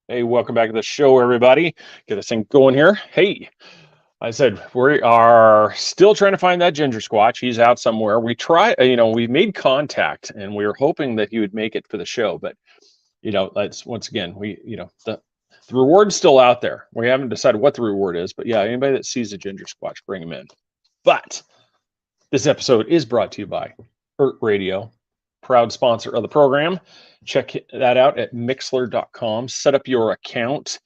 Hey, welcome back to the show, everybody. Get this thing going here. Hey, I said we are still trying to find that ginger squatch. He's out somewhere. We made contact, and we were hoping that he would make it for the show. But let's once again, the reward's still out there. We haven't decided what the reward is, but yeah, anybody that sees a ginger squatch, bring him in. But this episode is brought to you by Ert Radio, proud sponsor of the program. Check that out at mixler.com. Set up your account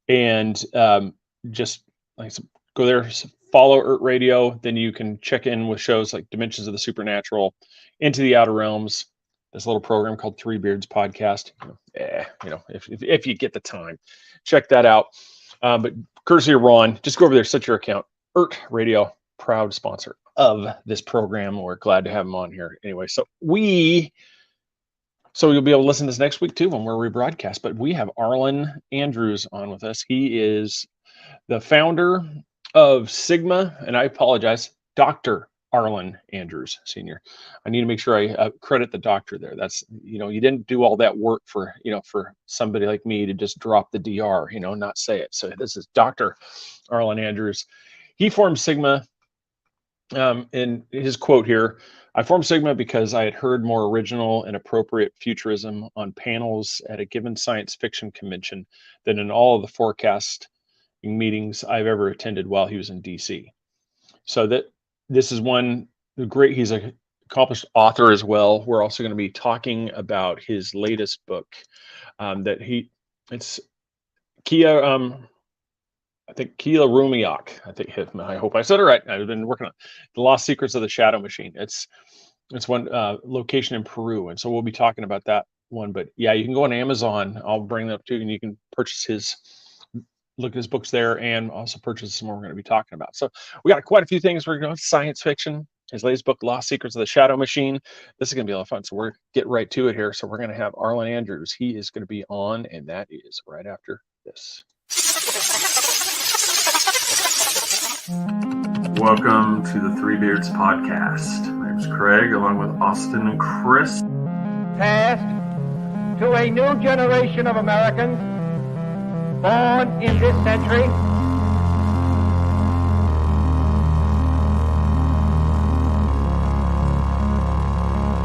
and just go there, follow Ert Radio. Then you can check in with shows like Dimensions of the Supernatural, Into the Outer Realms, this little program called Three Beards Podcast. If you get the time, check that out. But courtesy of Ron, just go over there, set your account. Ert Radio, proud sponsor of this program. We're glad to have him on here. Anyway, so you'll be able to listen to this next week too when we're rebroadcast. But we have Arlan Andrews on with us. He is the founder of Sigma, and I apologize, Dr. Arlan Andrews Sr. I need to make sure I credit the doctor there. That's, you didn't do all that work for somebody like me to just drop the DR, not say it. So this is Dr. Arlan Andrews. He formed Sigma. In his quote here, I formed Sigma because I had heard more original and appropriate futurism on panels at a given science fiction convention than in all of the forecasting meetings I've ever attended while he was in DC. So this is he's an accomplished author as well. We're also going to be talking about his latest book it's Kia, I think Keela Rumiak. I hope I said it right. I've been working on The Lost Secrets of the Shadow Machine. It's one location in Peru, and so we'll be talking about that one. But yeah, you can go on Amazon. I'll bring that up too, and you can look at his books there, and also purchase some more we're going to be talking about. So we got quite a few things. We're going to science fiction. His latest book, Lost Secrets of the Shadow Machine. This is going to be a lot of fun. So we're getting right to it here. So we're going to have Arlan Andrews. He is going to be on, and that is right after this. Welcome to the Three Beards Podcast. My name is Craig, along with Austin and Chris. Passed to a new generation of Americans born in this century.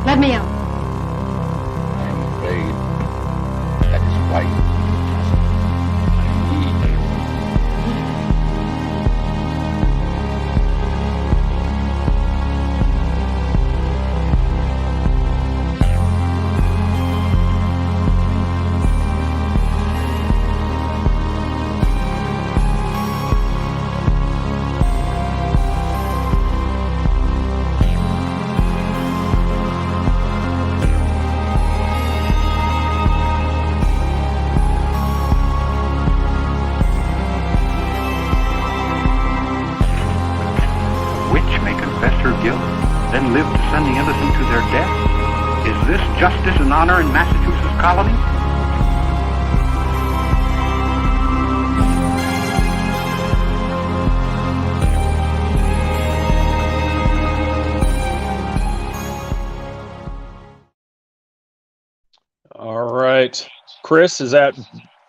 Let me out. I'm afraid that is right. Justice and honor in Massachusetts colony? All right. Chris is at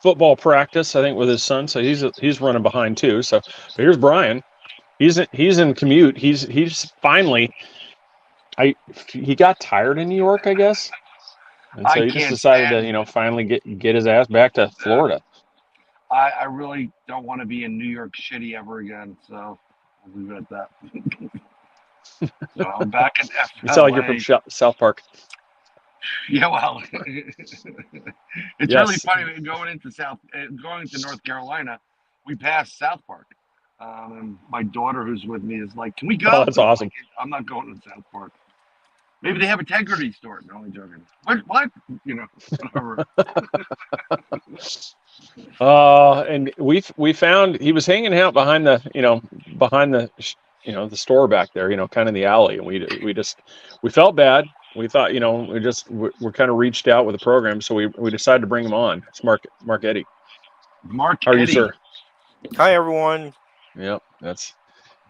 football practice, I think, with his son, so he's running behind too. So here's Brian. He's in commute. He's finally he got tired in New York, I guess. And so he just decided to, finally get his ass back to Florida. I really don't want to be in New York City ever again, so I'll leave it at that. So I'm back in FLA. You sound like you're from South Park. Yeah, well, it's really funny going to North Carolina. We passed South Park, and my daughter, who's with me, is like, "Can we go?" Oh, that's awesome. I'm not going to South Park. Maybe they have a integrity store. No, only joking. What? Whatever. And we found he was hanging out behind the store back there, kind of the alley, and we felt bad. We thought, we're kind of reached out with the program, so we decided to bring him on. It's Mark Eddy. Mark, how are you, sir? Hi, everyone. Yep, it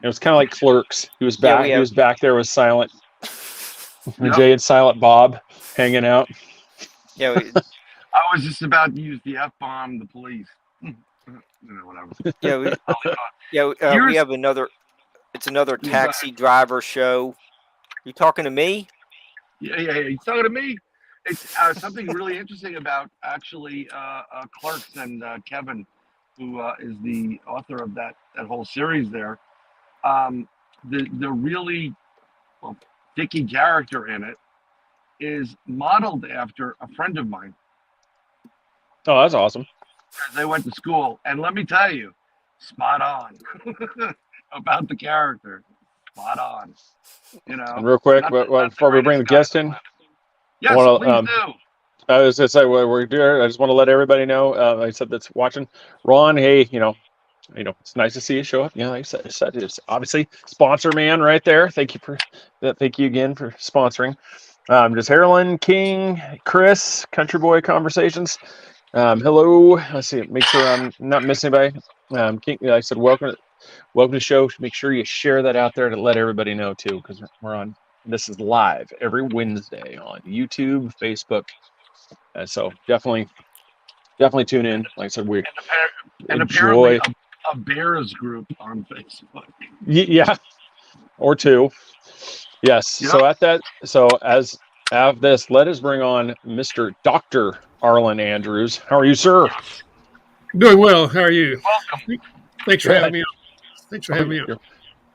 was kind of like Clerks. He was back. He was back there with Silent. Jay and Silent Bob hanging out. Yeah, I was just about to use the F-bomb, the police. Whatever. We have another. It's another taxi driver show. You talking to me? Yeah. You talking to me? It's something really interesting about actually Clerks and Kevin, who is the author of that whole series there. The really dicky character in it is modeled after a friend of mine. Oh, that's awesome. They went to school, and let me tell you, spot on about the character. Spot on. And real quick, before we bring the guest in, yes, please do. I was going to say what we're doing. I just want to let everybody know. Like I said, that's watching. Ron, hey, it's nice to see you show up. Yeah, like I said, it's obviously sponsor man right there. Thank you for that. Thank you again for sponsoring. Just Arlan, King, Chris, Country Boy Conversations. Hello. Let's see. Make sure I'm not missing anybody. King, like I said, welcome to the show. Make sure you share that out there to let everybody know too, because we're on. This is live every Wednesday on YouTube, Facebook. So definitely tune in. Like I said, we apparently a Bears group on Facebook. Yeah, or two. Yes. Yep. So as of this, let us bring on Mr. Dr. Arlan Andrews. How are you, sir? Doing well. How are you? Welcome. Thanks for having me on.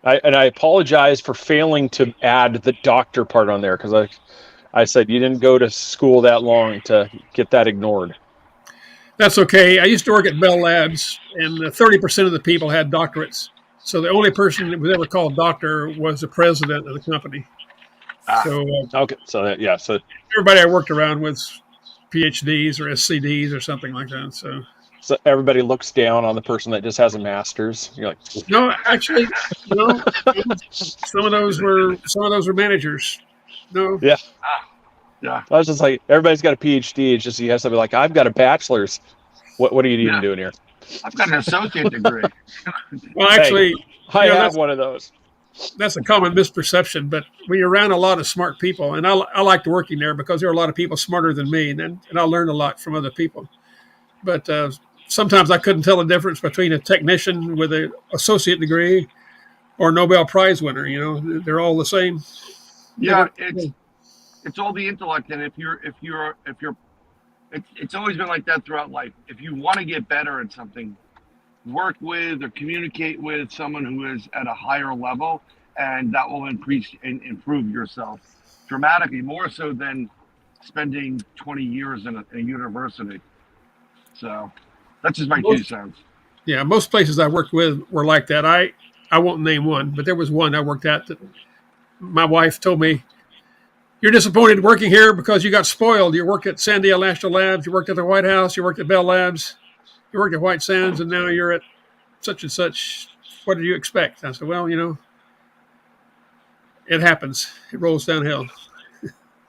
I apologize for failing to add the doctor part on there because I said you didn't go to school that long to get that ignored. That's okay. I used to work at Bell Labs, and 30% of the people had doctorates. So the only person that was ever called doctor was the president of the company. So okay. So everybody I worked around was PhDs or SCDs or something like that. So everybody looks down on the person that just has a master's. You're like, no, actually, no. Some of those were managers. No. Yeah. I was just like, everybody's got a PhD. It's just you have somebody like, I've got a bachelor's. What are you even doing here? I've got an associate degree. Well, actually, I have one of those. That's a common misperception, but when you're around a lot of smart people, and I liked working there because there are a lot of people smarter than me, and I learned a lot from other people. But sometimes I couldn't tell the difference between a technician with an associate degree or a Nobel Prize winner. They're all the same. Yeah, it's all the intellect, and it's always been like that throughout life. If you want to get better at something, work with or communicate with someone who is at a higher level, and that will increase and improve yourself dramatically, more so than spending 20 years in a university. So that's just my 2 cents. Yeah, most places I worked with were like that. I won't name one, but there was one I worked at that my wife told me, "You're disappointed working here because you got spoiled. You worked at Sandia National Labs, you worked at the White House, you worked at Bell Labs, you worked at White Sands, and now you're at such and such. What did you expect?" I said, "Well, it happens. It rolls downhill."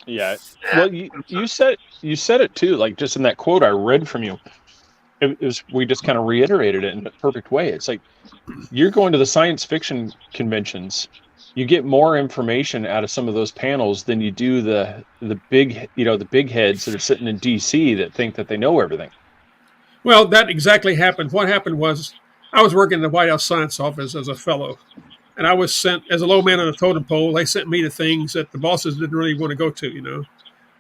Yeah. Well, you said it too, like just in that quote I read from you. We just kind of reiterated it in a perfect way. It's like you're going to the science fiction conventions. You get more information out of some of those panels than you do the big heads that are sitting in DC that think that they know everything. Well, that exactly happened. What happened was I was working in the White House Science Office as a fellow, and I was sent as a low man on the totem pole. They sent me to things that the bosses didn't really want to go to,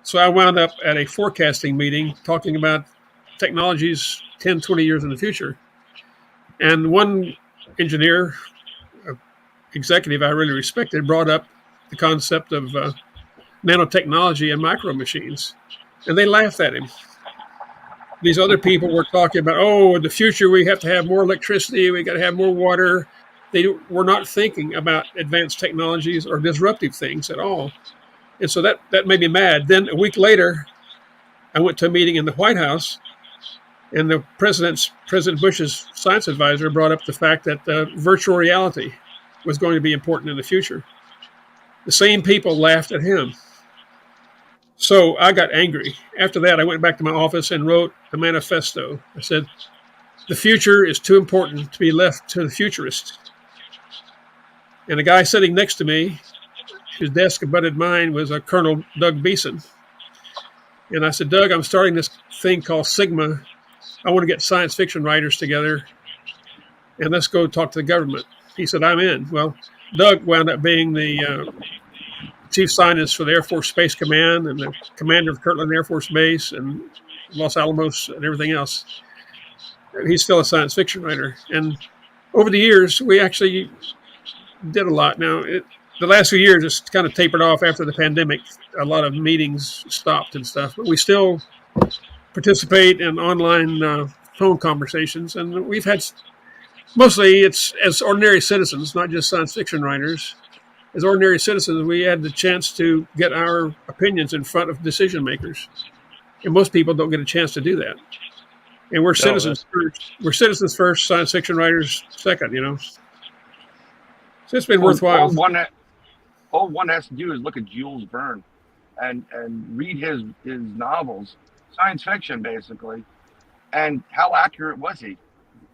So I wound up at a forecasting meeting talking about technologies 10, 20 years in the future. And one engineer, executive I really respected, brought up the concept of nanotechnology and micro machines, and they laughed at him. These other people were talking about, in the future we have to have more electricity, we got to have more water. They were not thinking about advanced technologies or disruptive things at all. And so that made me mad. Then a week later, I went to a meeting in the White House, and the President Bush's science advisor brought up the fact that virtual reality was going to be important in the future. The same people laughed at him. So I got angry. After that, I went back to my office and wrote a manifesto. I said, the future is too important to be left to the futurists. And the guy sitting next to me, whose desk abutted mine, was Colonel Doug Beeson. And I said, Doug, I'm starting this thing called Sigma. I want to get science fiction writers together, and let's go talk to the government. He said, I'm in. Well, Doug wound up being the chief scientist for the Air Force Space Command and the commander of Kirtland Air Force Base and Los Alamos and everything else. He's still a science fiction writer. And over the years, we actually did a lot. Now, the last few years, it's kind of tapered off after the pandemic. A lot of meetings stopped and stuff, but we still participate in online phone conversations. And we've had, mostly it's as ordinary citizens, not just science fiction writers. As ordinary citizens, we had the chance to get our opinions in front of decision makers. And most people don't get a chance to do that. And we're citizens first. We're citizens first, science fiction writers second, So it's been worthwhile. All one has to do is look at Jules Verne and read his novels, science fiction basically, and how accurate was he?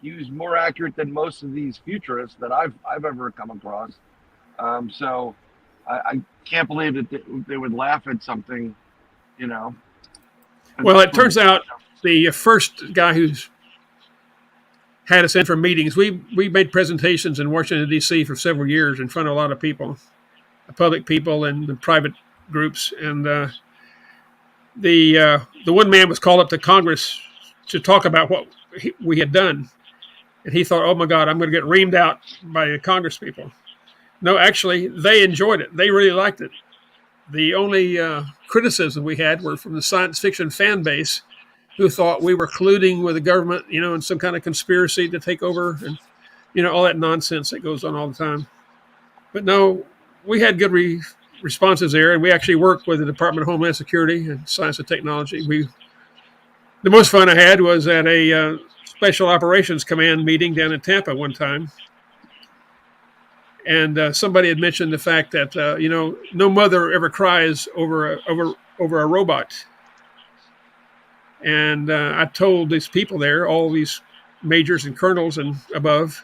He was more accurate than most of these futurists that I've ever come across. So I can't believe that they would laugh at something, Well, it turns out the first guy who's had us in for meetings, we made presentations in Washington, D.C. for several years in front of a lot of people, public people and the private groups. And the one man was called up to Congress to talk about what we had done. And he thought, oh, my God, I'm going to get reamed out by the Congress people. No, actually, they enjoyed it. They really liked it. The only criticism we had were from the science fiction fan base who thought we were colluding with the government, in some kind of conspiracy to take over and, all that nonsense that goes on all the time. But no, we had good responses there, and we actually worked with the Department of Homeland Security and Science and Technology. The most fun I had was at a Special Operations Command meeting down in Tampa one time. And somebody had mentioned the fact that, no mother ever cries over a robot. And I told these people there, all these majors and colonels and above,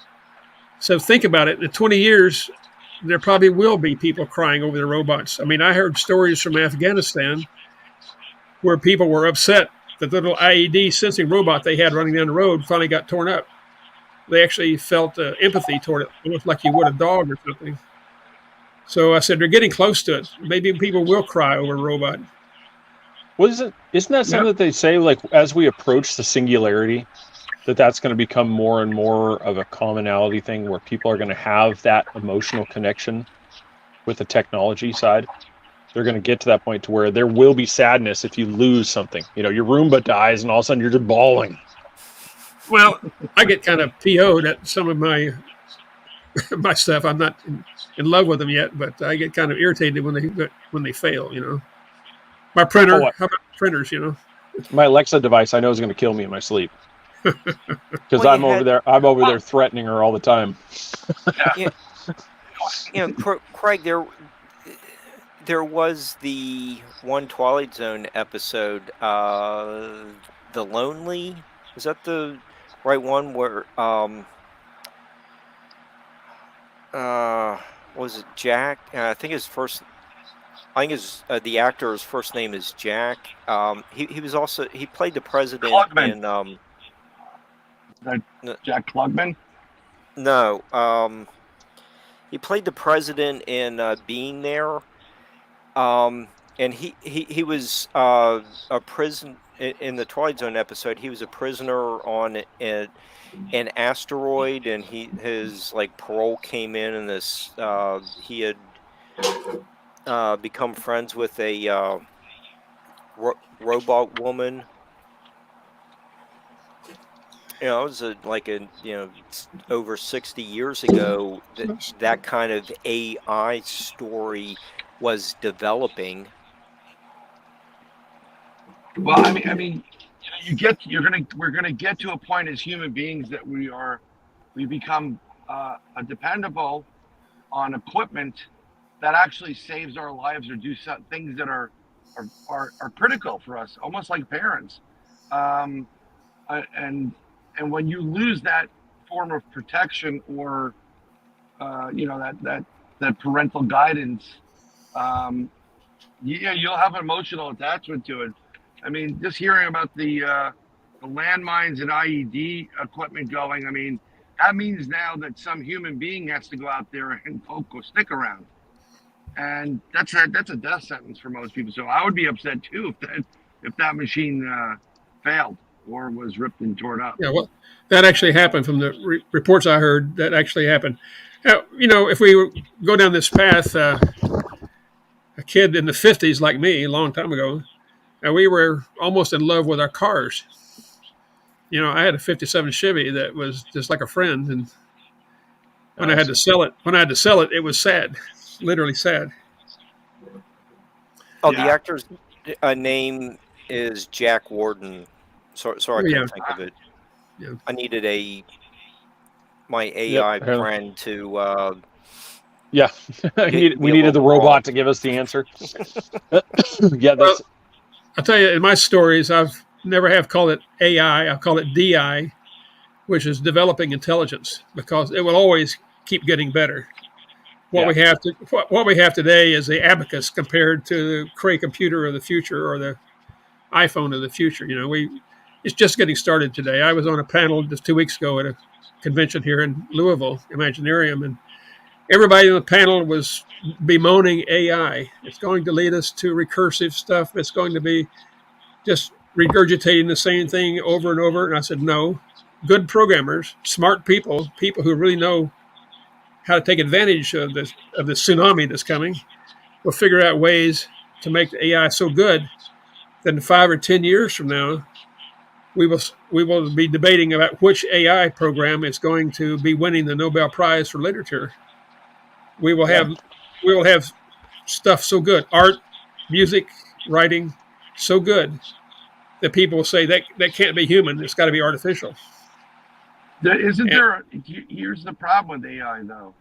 so think about it. In 20 years, there probably will be people crying over the robots. I mean, I heard stories from Afghanistan where people were upset that the little IED sensing robot they had running down the road finally got torn up. They actually felt empathy toward it, almost like you would a dog or something. So I said, they're getting close to it. Maybe people will cry over a robot. Isn't that something that they say, like, as we approach the singularity, that's going to become more and more of a commonality thing where people are going to have that emotional connection with the technology side? They're going to get to that point to where there will be sadness if you lose something. Your Roomba dies and all of a sudden you're just bawling. Well, I get kind of PO'd at some of my stuff. I'm not in love with them yet, but I get kind of irritated when they fail, My printer, how about printers, My Alexa device I know is going to kill me in my sleep. Because I'm over there threatening her all the time. Craig, there was the one Twilight Zone episode, The Lonely. Is that the right one where was it Jack? I think the actor's first name is Jack. He was also, he played the president Klugman. Jack Klugman? No. He played the president in Being There. And he was a prison in the Twilight Zone episode. He was a prisoner on an asteroid, and his parole came in, and this he had become friends with a robot woman. It was over 60 years ago that kind of AI story was developing. Well, I mean, we're gonna get to a point as human beings that we become dependable on equipment that actually saves our lives or do some things that are critical for us, almost like parents. And when you lose that form of protection or that parental guidance, you'll have an emotional attachment to it. I mean, just hearing about the landmines and IED equipment going, I mean, that means now that some human being has to go out there and poke or stick around. And that's a death sentence for most people. So I would be upset too if that machine failed or was ripped and torn up. Yeah, well, that actually happened from the reports I heard. That actually happened. Now, if we go down this path, a kid in the 50s like me, a long time ago, we were almost in love with our cars. I had a 57 Chevy that was just like a friend, and when I had to sell it, it was sad, literally sad. Oh, yeah. The actor's name is Jack Warden. So I couldn't think of it. Yeah. I needed my AI friend to. Yeah, we needed the robot to give us the answer. Yeah, well, I'll tell you, in my stories, I've never have called it AI. I call it DI, which is developing intelligence, because it will always keep getting better. What we have today is the abacus compared to the Cray computer of the future or the iPhone of the future. It's just getting started today. I was on a panel just 2 weeks ago at a convention here in Louisville, Imaginarium, and everybody on the panel was bemoaning AI. It's going to lead us to recursive stuff. It's going to be just regurgitating the same thing over and over. And I said, no, good programmers, smart people who really know how to take advantage of the tsunami that's coming, will figure out ways to make the AI so good that in 5 or 10 years from now, we will be debating about which AI program is going to be winning the Nobel Prize for literature. We will have stuff so good, art, music, writing, so good that people will say that can't be human. It's got to be artificial. Here's the problem with AI, though.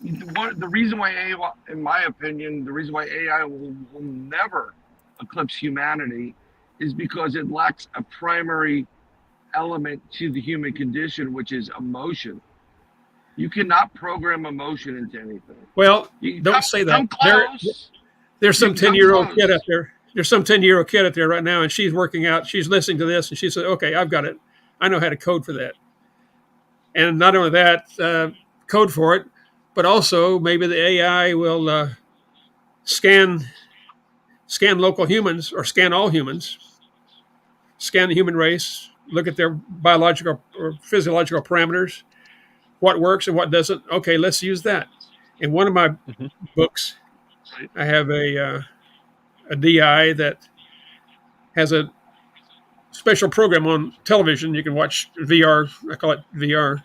The reason why AI, in my opinion, will never eclipse humanity is because it lacks a primary element to the human condition, which is emotion. You cannot program emotion into anything. Well, don't say that. There's some 10-year-old kid out there. There's some 10-year-old kid out there right now, and she's working out. She's listening to this, and she said, okay, I've got it. I know how to code for that. And not only that, code for it, but also maybe the AI will scan local humans or scan all humans, scan the human race, look at their biological or physiological parameters, what works and what doesn't. Okay, let's use that. In one of my books, I have a DI that has a special program on television. You can watch VR. I call it VR.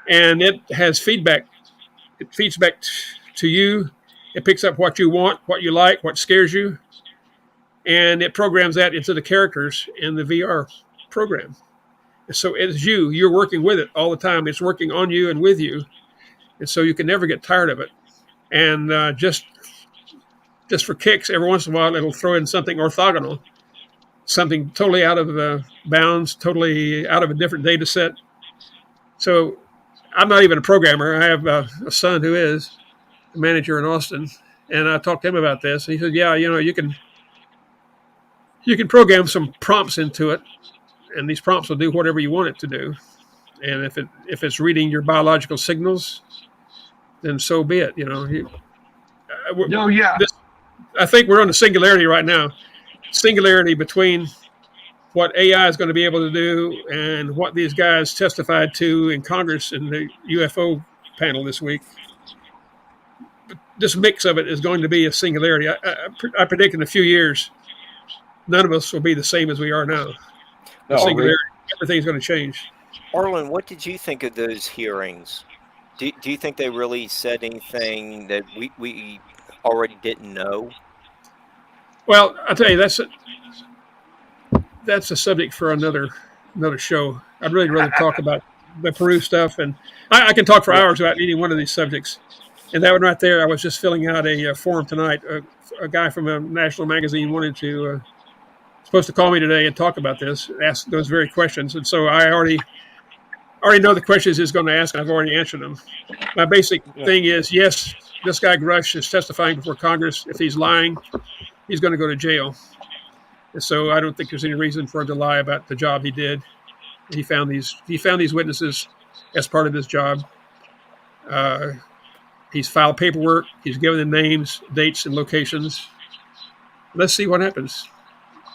And it has feedback. It feeds back to you. It picks up what you want, what you like, what scares you. And it programs that into the characters in the VR program. So it's you. You're working with it all the time. It's working on you and with you. And so you can never get tired of it. And just for kicks, every once in a while, it'll throw in something orthogonal, something totally out of bounds, totally out of a different data set. So I'm not even a programmer. I have a son who is a manager in Austin, and I talked to him about this. And he said, yeah, you can program some prompts into it, and these prompts will do whatever you want it to do. And if it's reading your biological signals, then so be it. I think we're on the singularity right now. Singularity between what AI is going to be able to do and what these guys testified to in Congress in the UFO panel this week. This mix of it is going to be a singularity. I predict in a few years, none of us will be the same as we are now. Singularity, everything's going to change. Arlan, what did you think of those hearings? Do you think they really said anything that we already didn't know? Well, I'll tell you, that's a subject for another show. I'd really rather talk about the Peru stuff, and I can talk for hours about any one of these subjects. And that one right there, I was just filling out a form tonight. A guy from a national magazine supposed to call me today and talk about this, ask those very questions. And so I already know the questions he's going to ask, and I've already answered them. My basic thing is, yes, this guy Grush is testifying before Congress. If he's lying, he's going to go to jail. So I don't think there's any reason for him to lie about the job he did. He found these witnesses as part of his job. He's filed paperwork. He's given them names, dates, and locations. Let's see what happens.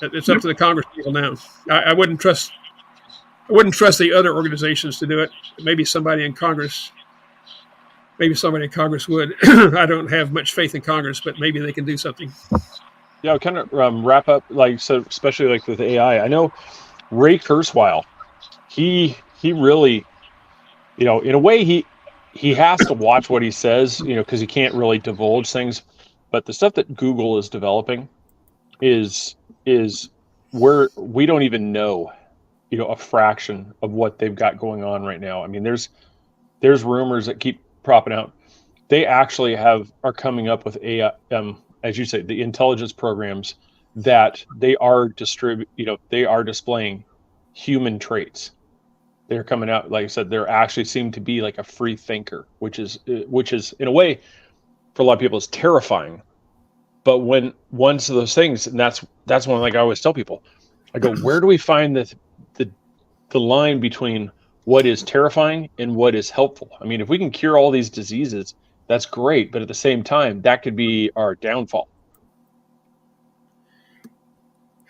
It's up to the Congress people now. I wouldn't trust the other organizations to do it. Maybe somebody in Congress would. I don't have much faith in Congress, but maybe they can do something. Yeah, I'll kind of wrap up, so especially like with AI. I know Ray Kurzweil, he really, in a way he has to watch what he says, because he can't really divulge things. But the stuff that Google is developing is where we don't even know, a fraction of what they've got going on right now. I mean, there's rumors that keep propping out. They actually are coming up with AI, as you say, the intelligence programs that they are displaying human traits. They're coming out, like I said, they're actually seem to be like a free thinker, which is in a way for a lot of people is terrifying. But when once of those things, and that's one, like I always tell people, I go, where do we find the line between what is terrifying and what is helpful? I mean, if we can cure all these diseases, that's great, but at the same time, that could be our downfall.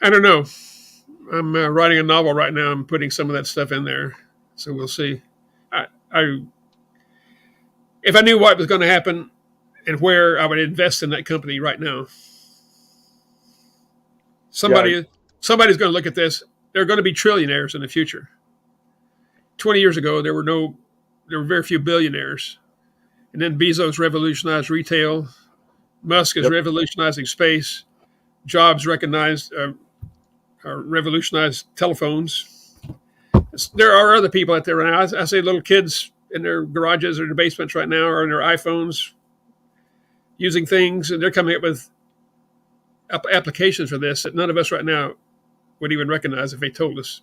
I don't know. I'm writing a novel right now. I'm putting some of that stuff in there, so we'll see. If I knew what was going to happen and where, I would invest in that company right now. Somebody's going to look at this. There are going to be trillionaires in the future. 20 years ago, there were very few billionaires. And then Bezos revolutionized retail. Musk is revolutionizing space. Jobs revolutionized telephones. There are other people out there right now. I say little kids in their garages or their basements right now or in their iPhones using things, and they're coming up with applications for this that none of us right now would even recognize if they told us.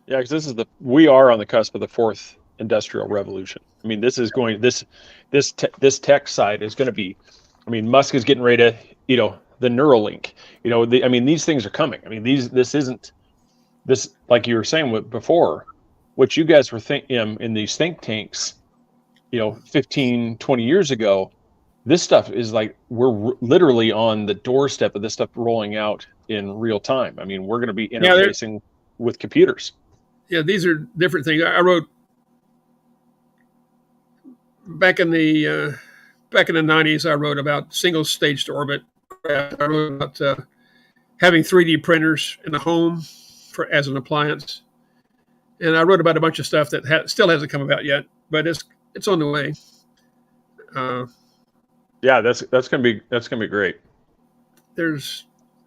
Yeah, because we are on the cusp of the fourth industrial revolution. I mean, this tech side is going to be. I mean, Musk is getting ready to, the Neuralink. These things are coming. I mean, this isn't this, like you were saying before, what you guys were thinking in these think tanks, 15, 20 years ago. This stuff is like we're literally on the doorstep of this stuff rolling out in real time. I mean, we're going to be interfacing with computers. Yeah, these are different things. I wrote back in the 90s. I wrote about single stage to orbit. I wrote about having 3D printers in the home as an appliance, and I wrote about a bunch of stuff that still hasn't come about yet, but it's on the way. Yeah, that's gonna be great. There's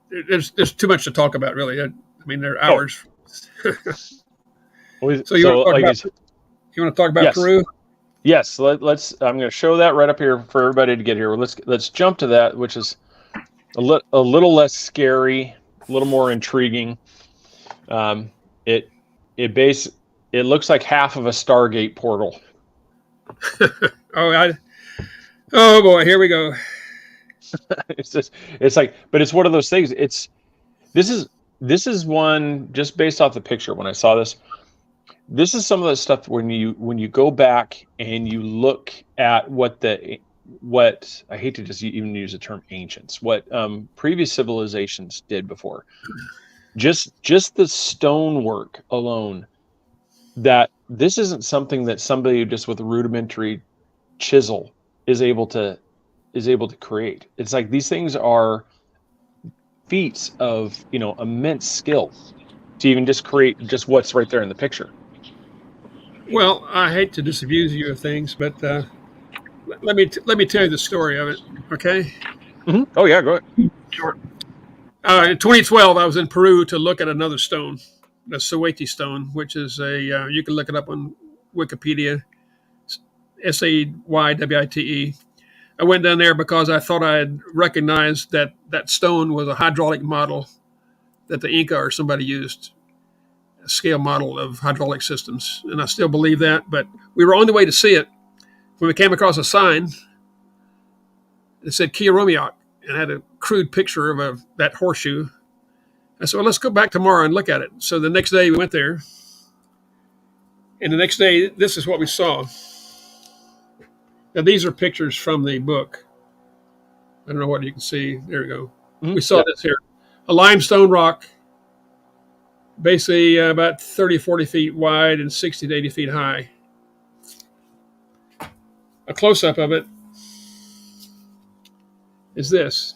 too much to talk about, really. I mean, there are hours. So you want to talk about Peru? Yes, let's. I'm going to show that right up here for everybody to get here. Let's jump to that, which is a little less scary, a little more intriguing. It looks like half of a Stargate portal. Oh boy, here we go. It's like, but it's one of those things. This is one just based off the picture. When I saw this is some of the stuff when you go back and you look at what I hate to just even use the term ancients, what previous civilizations did before. Just the stonework alone, that this isn't something that somebody just with a rudimentary chisel is able to create. It's like these things are feats of immense skill to even just create just what's right there in the picture. Well, I hate to disabuse you of things, but let me tell you the story of it. Okay. Mm-hmm. Oh yeah, go ahead. Sure. In 2012, I was in Peru to look at another stone, the Sayhuite stone, which is you can look it up on Wikipedia. Saywyite. I went down there because I thought I had recognized that stone was a hydraulic model that the Inca or somebody used, a scale model of hydraulic systems. And I still believe that, but we were on the way to see it when we came across a sign that said Kiaromiak and had a crude picture of that horseshoe. I said, well, let's go back tomorrow and look at it. So the next day we went there. And the next day, this is what we saw. Now, these are pictures from the book. I don't know what you can see. There we go. We saw this here. A limestone rock, basically about 30, 40 feet wide and 60 to 80 feet high. A close-up of it is this.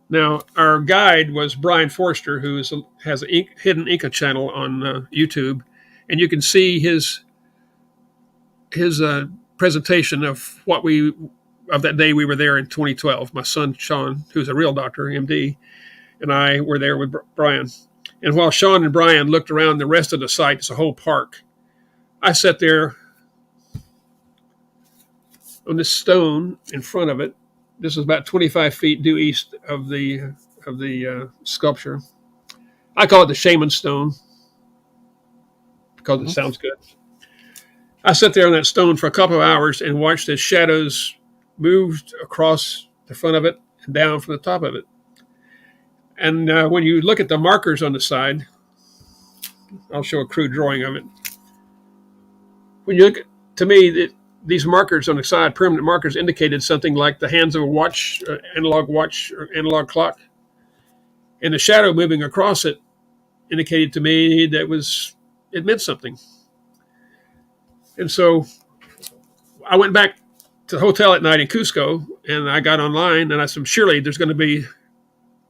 Now, our guide was Brian Forster, who has a hidden Inca channel on YouTube, and you can see his presentation of that day we were there in 2012. My son Sean, who's a real doctor, MD, and I were there with Brian. And while Sean and Brian looked around the rest of the site, it's a whole park, I sat there on this stone in front of it. This is about 25 feet due east of the sculpture. I call it the shaman stone because it sounds good. I sat there on that stone for a couple of hours and watched as shadows moved across the front of it and down from the top of it. And when you look at the markers on the side, I'll show a crude drawing of it. When you look at, to me, these markers on the side, permanent markers, indicated something like the hands of a watch, analog watch, or analog clock. And the shadow moving across it indicated to me that it meant something. And so I went back to the hotel at night in Cusco, and I got online, and I said, surely there's going to be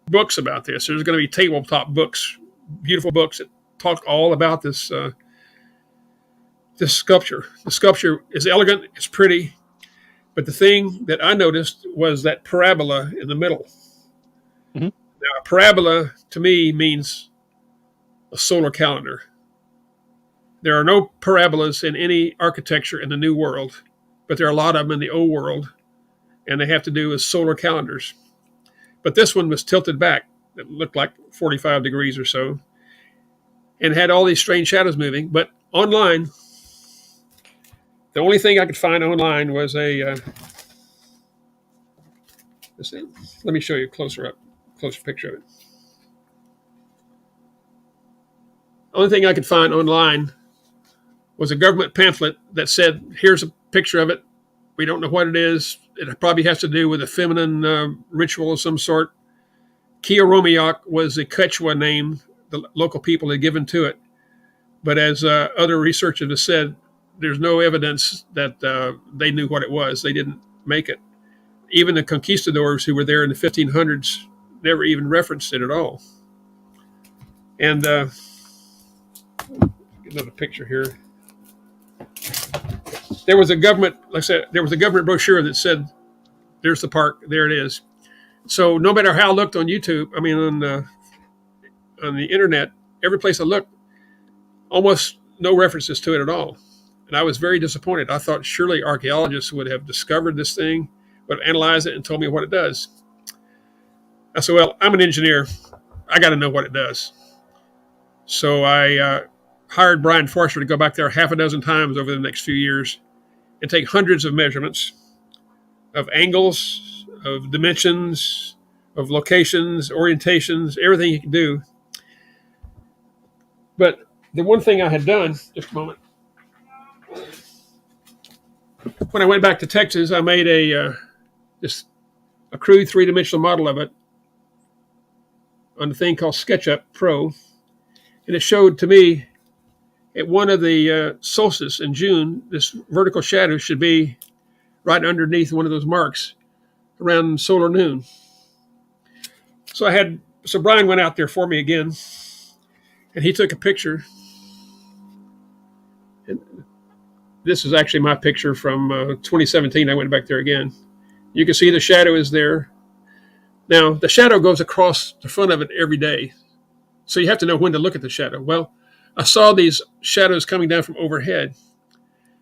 books about this. There's going to be tabletop books, beautiful books that talk all about this sculpture. The sculpture is elegant, it's pretty, but the thing that I noticed was that parabola in the middle. Mm-hmm. Now, a parabola to me means a solar calendar. There are no parabolas in any architecture in the New World, but there are a lot of them in the Old World, and they have to do with solar calendars. But this one was tilted back. It looked like 45 degrees or so, and had all these strange shadows moving. But online, the only thing I could find online was let me show you a closer picture of it. The only thing I could find online was a government pamphlet that said, here's a picture of it. We don't know what it is. It probably has to do with a feminine ritual of some sort. Kiaromiak was the Quechua name the local people had given to it. But as other researchers have said, there's no evidence that they knew what it was. They didn't make it. Even the conquistadors who were there in the 1500s never even referenced it at all. And another picture here. There was a government, like I said, there was a government brochure that said, there's the park, there it is. So no matter how I looked on YouTube, on the internet, every place I looked, almost no references to it at all. And I was very disappointed. I thought surely archaeologists would have discovered this thing, would have analyzed it and told me what it does. I said, well, I'm an engineer. I got to know what it does. So I hired Brian Forster to go back there half a dozen times over the next few years and take hundreds of measurements of angles, of dimensions, of locations, orientations, everything you can do. But the one thing I had done, just a moment, when I went back to Texas, I made a crude three-dimensional model of it on a thing called SketchUp Pro, and it showed to me at one of the solstice in June, this vertical shadow should be right underneath one of those marks around solar noon. So Brian went out there for me again, and he took a picture. And this is actually my picture from 2017. I went back there again. You can see the shadow is there. Now, the shadow goes across the front of it every day. So you have to know when to look at the shadow. Well, I saw these shadows coming down from overhead.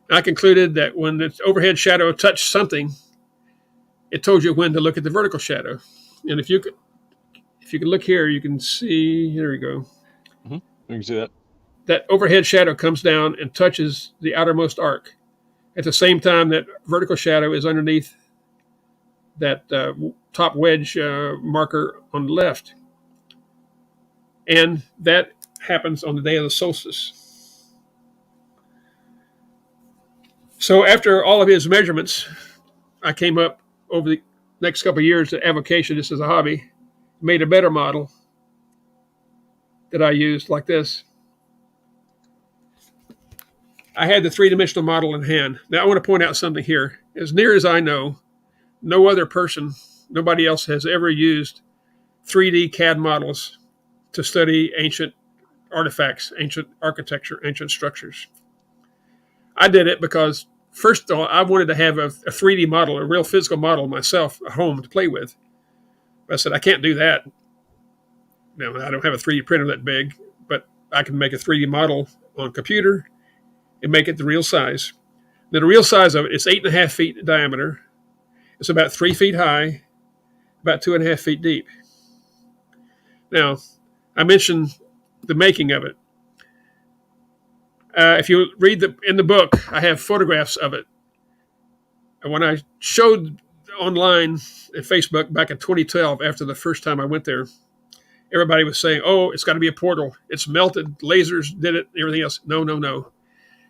I concluded that when the overhead shadow touched something, it told you when to look at the vertical shadow. And if you can look here, you can see, here we go. Mm-hmm. You can see that. That overhead shadow comes down and touches the outermost arc. At the same time, that vertical shadow is underneath that top wedge marker on the left. And that happens on the day of the solstice. So after all of his measurements, I came up over the next couple of years to avocation, just as a hobby, made a better model that I used like this. I had the three-dimensional model in hand. Now I want to point out something here. As near as I know, no other person, nobody else has ever used 3D CAD models to study ancient artifacts, ancient architecture, ancient structures. I did it because, first of all, I wanted to have a 3D model, a real physical model myself at home to play with. I said, I can't do that. Now, I don't have a 3D printer that big, but I can make a 3D model on a computer and make it the real size. Now, the real size of it is 8.5 feet in diameter. It's about 3 feet high, about 2.5 feet deep. Now, I mentioned the making of it. If you read in the book, I have photographs of it. And when I showed online at Facebook back in 2012, after the first time I went there, everybody was saying, oh, it's got to be a portal. It's melted. Lasers did it, everything else. No, no, no.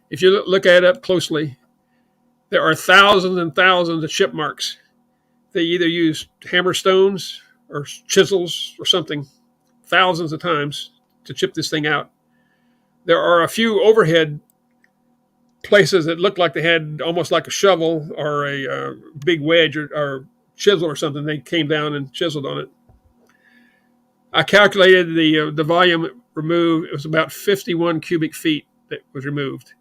If you look at it up closely, there are thousands and thousands of chip marks. They either use hammer stones or chisels or something thousands of times to chip this thing out. There are a few overhead places that look like they had almost like a shovel or a big wedge or chisel or something. They came down and chiseled on it. I calculated the volume removed. It was about 51 cubic feet that was removed.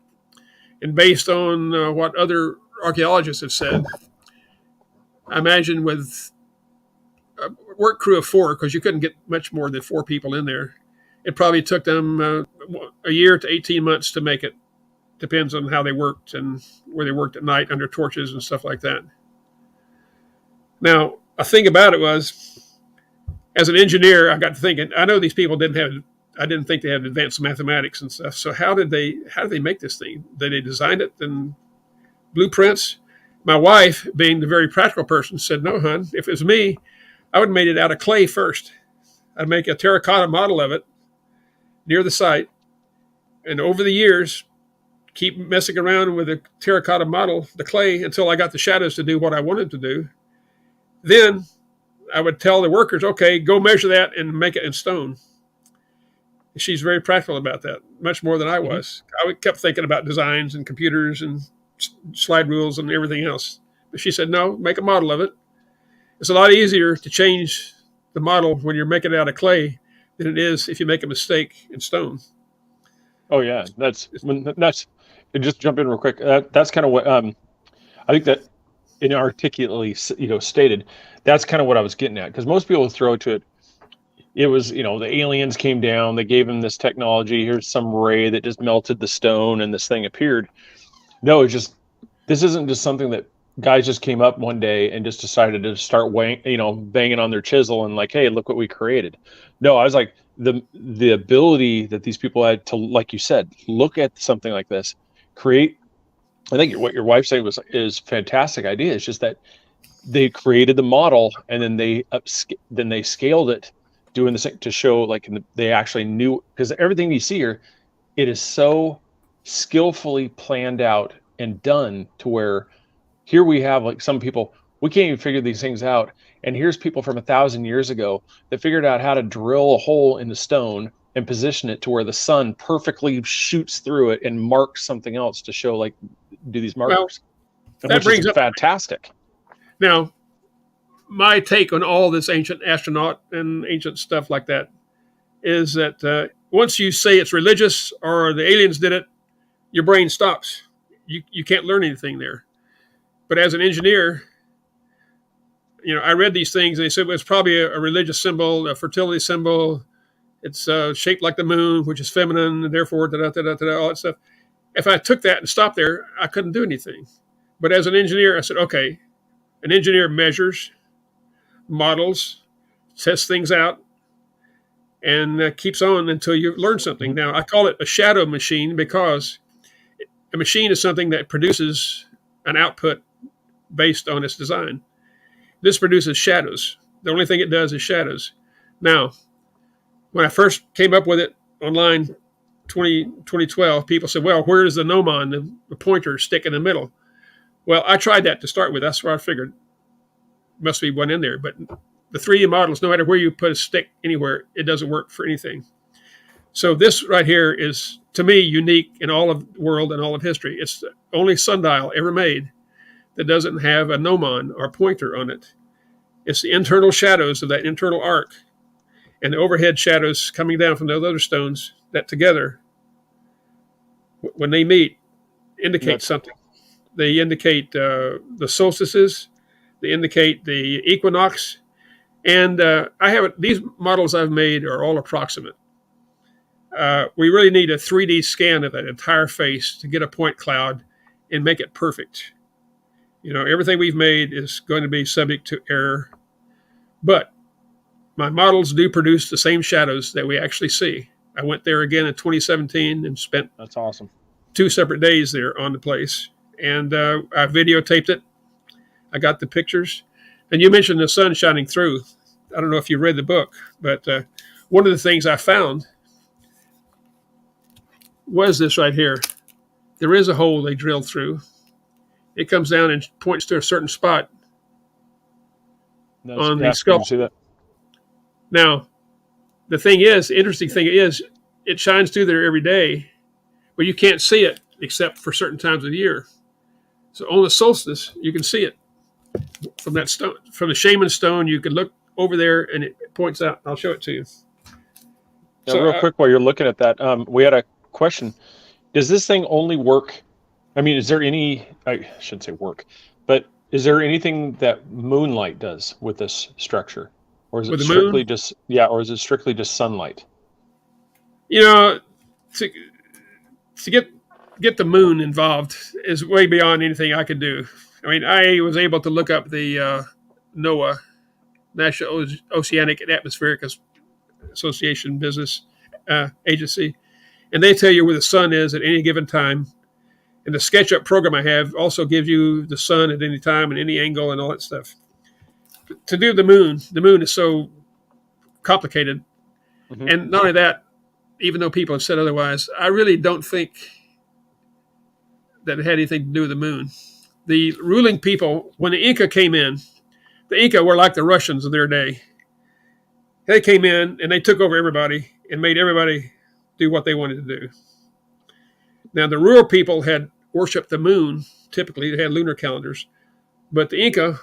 And based on what other archaeologists have said, I imagine with a work crew of 4, because you couldn't get much more than 4 people in there, it probably took them a year to 18 months to make it. Depends on how they worked and where they worked at night under torches and stuff like that. Now, a thing about it was, as an engineer, I got to thinking, I know these people I didn't think they had advanced mathematics and stuff. So how did they make this thing? Did they design it in blueprints? My wife, being the very practical person, said, no, hon, if it was me, I would have made it out of clay first. I'd make a terracotta model of it near the site. And over the years, keep messing around with the terracotta model, the clay, until I got the shadows to do what I wanted to do. Then I would tell the workers, okay, go measure that and make it in stone. She's very practical about that, much more than I was. I kept thinking about designs and computers and slide rules and everything else. But she said, no, make a model of it. It's a lot easier to change the model when you're making it out of clay than it is if you make a mistake in stone. Oh yeah, that's just jump in real quick. That's kind of what I think that inarticulately, stated. That's kind of what I was getting at, because most people throw to it. It was, the aliens came down, they gave them this technology. Here's some ray that just melted the stone and this thing appeared. No, this isn't just something that guys just came up one day and just decided to start banging on their chisel and like, hey, look what we created. No, I was like, the ability that these people had to, like you said, look at something like this, create. I think what your wife said is fantastic idea. It's just that they created the model and then they scaled it, doing this to show they actually knew, because everything you see here, it is so skillfully planned out and done to where here we have some people, we can't even figure these things out. And here's people from 1,000 years ago that figured out how to drill a hole in the stone and position it to where the sun perfectly shoots through it and marks something else to show, do these markers. Well, that brings up fantastic. Now, my take on all this ancient astronaut and ancient stuff like that is that once you say it's religious or the aliens did it, your brain stops. You can't learn anything there. But as an engineer, I read these things and they said, well, it's probably a religious symbol, a fertility symbol. It's shaped like the moon, which is feminine, and therefore, all that stuff. If I took that and stopped there, I couldn't do anything. But as an engineer, I said, okay, an engineer measures, models, tests things out, and keeps on until you learn something. Now, I call it a shadow machine because a machine is something that produces an output based on its design. This produces shadows. The only thing it does is shadows. Now, When I first came up with it online 2012, people said, well, where does the gnomon, the pointer, stick in the middle? Well, I tried that to start with. That's where I figured must be one in there. But the 3D models, no matter where you put a stick anywhere, it doesn't work for anything. So this right here is, to me, unique in all of the world and all of history. It's the only sundial ever made that doesn't have a gnomon or pointer on it. It's the internal shadows of that internal arc and the overhead shadows coming down from those other stones that together, when they meet, indicate something. They indicate the solstices, they indicate the equinox, and these models I've made are all approximate. We really need a 3D scan of that entire face to get a point cloud and make it perfect. Everything we've made is going to be subject to error, but my models do produce the same shadows that we actually see. I went there again in 2017 and spent That's awesome. 2 separate days there on the place, and I videotaped it. I got the pictures, and you mentioned the sun shining through. I don't know if you read the book, but one of the things I found was this right here. There is a hole they drilled through. It comes down and points to a certain spot on the skull. See that? Now, the interesting thing is, it shines through there every day, but you can't see it except for certain times of the year. So on the solstice, you can see it from that stone, from the shaman stone. You can look over there and it points out. I'll show it to you. Now, real quick, while you're looking at that, we had a question. Does this thing only work? I mean, is there any, I shouldn't say work, but is there anything that moonlight does with this structure? Or is it strictly just, or is it strictly just sunlight? To get the moon involved is way beyond anything I could do. I mean, I was able to look up the NOAA, National Oceanic and Atmospheric Association business agency, and they tell you where the sun is at any given time. And the SketchUp program I have also gives you the sun at any time and any angle and all that stuff. To do the moon is so complicated. Mm-hmm. And not only that, even though people have said otherwise, I really don't think that it had anything to do with the moon. The ruling people, when the Inca came in, the Inca were like the Russians of their day. They came in and they took over everybody and made everybody do what they wanted to do. Now, the rural people had worshipped the moon. Typically, they had lunar calendars. But the Inca,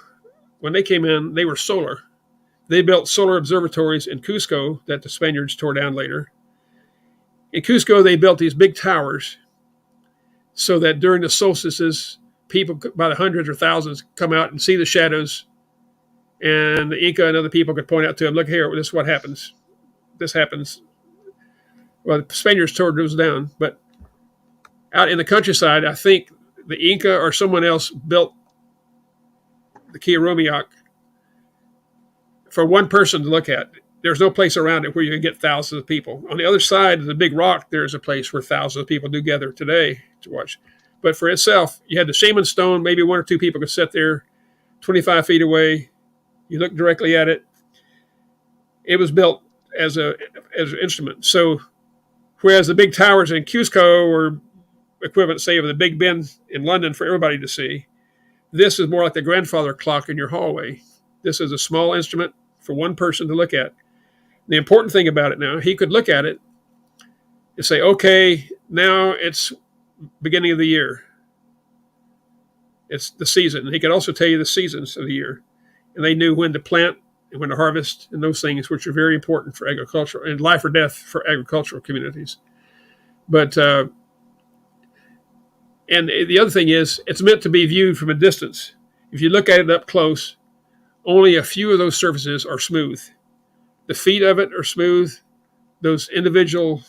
when they came in, they were solar. They built solar observatories in Cusco that the Spaniards tore down later. In Cusco, they built these big towers so that during the solstices, people by the hundreds or thousands come out and see the shadows. And the Inca and other people could point out to them, look here, this is what happens. This happens. Well, the Spaniards tore those down, but out in the countryside, I think the Inca or someone else built the Kiaromiak for one person to look at. There's no place around it where you can get thousands of people. On the other side of the big rock, there's a place where thousands of people do gather today to watch. But for itself, you had the shaman stone. Maybe 1 or 2 people could sit there 25 feet away. You look directly at it. It was built as an instrument. So whereas the big towers in Cusco were equivalent, say, of the Big Ben in London for everybody to see, this is more like the grandfather clock in your hallway. This is a small instrument for one person to look at. The important thing about it now, he could look at it and say, okay, now it's beginning of the year. It's the season. And he could also tell you the seasons of the year. And they knew when to plant and when to harvest and those things, which are very important for agriculture and life or death for agricultural communities. But and the other thing is, it's meant to be viewed from a distance. If you look at it up close, only a few of those surfaces are smooth. The feet of it are smooth. These individual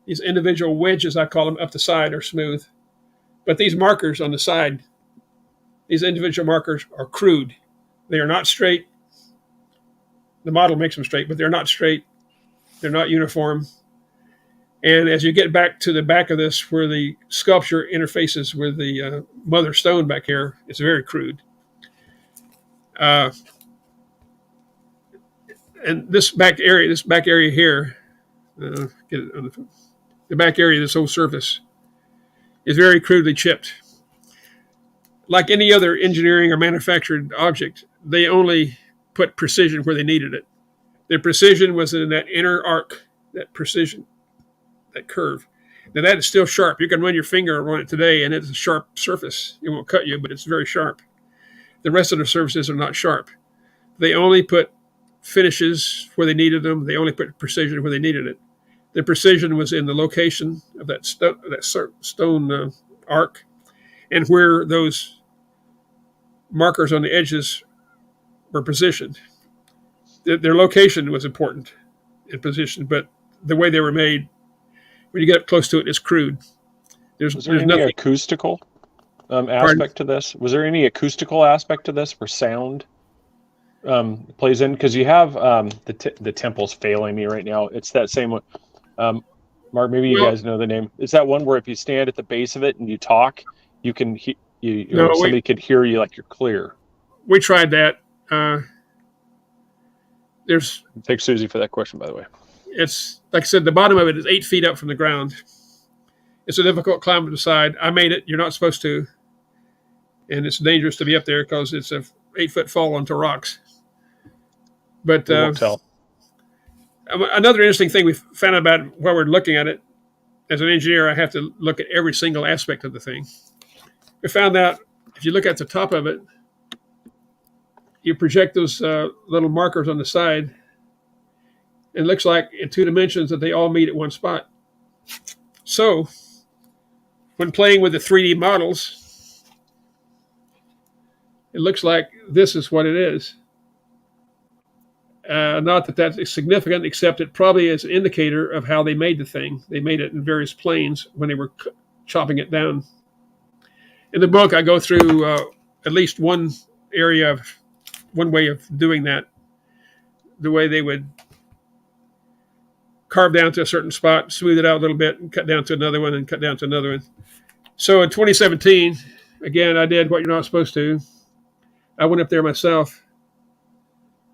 wedges, I call them, up the side are smooth. But these markers on the side, these individual markers are crude. They are not straight. The model makes them straight, but they're not straight. They're not uniform. And as you get back to the back of this, where the sculpture interfaces with the mother stone back here, it's very crude. And this back area here, get it on the back area of this whole surface is very crudely chipped. Like any other engineering or manufactured object, they only put precision where they needed it. Their precision was in that inner arc, that precision, that curve. Now that is still sharp. You can run your finger on it today and it's a sharp surface. It won't cut you, but it's very sharp. The rest of the surfaces are not sharp. They only put finishes where they needed them. They only put precision where they needed it. The precision was in the location of that stone arc and where those markers on the edges were positioned. Their location was important in position, but the way they were made, when you get up close to it, it's crude. Was there any acoustical aspect to this? Was there any acoustical aspect to this where sound plays in? Because you have the temple's failing me right now. It's that same one. Mark, maybe you guys know the name. It's that one where if you stand at the base of it and you talk, you can somebody could hear you like you're clear. We tried that. Thanks, Susie, for that question, by the way. It's like I said, the bottom of it is 8 feet up from the ground. It's a difficult climb to the side. I made it. You're not supposed to, and it's dangerous to be up there because it's a 8-foot fall onto rocks. But tell. Another interesting thing we found out about while we're looking at it, as an engineer, I have to look at every single aspect of the thing. We found out if you look at the top of it, you project those little markers on the side. It looks like in 2 dimensions that they all meet at one spot. So, when playing with the 3D models, it looks like this is what it is. Not that that's significant, except it probably is an indicator of how they made the thing. They made it in various planes when they were chopping it down. In the book, I go through at least one way of doing that. The way they would carve down to a certain spot, smooth it out a little bit, and cut down to another one, and cut down to another one. So in 2017, again, I did what you're not supposed to. I went up there myself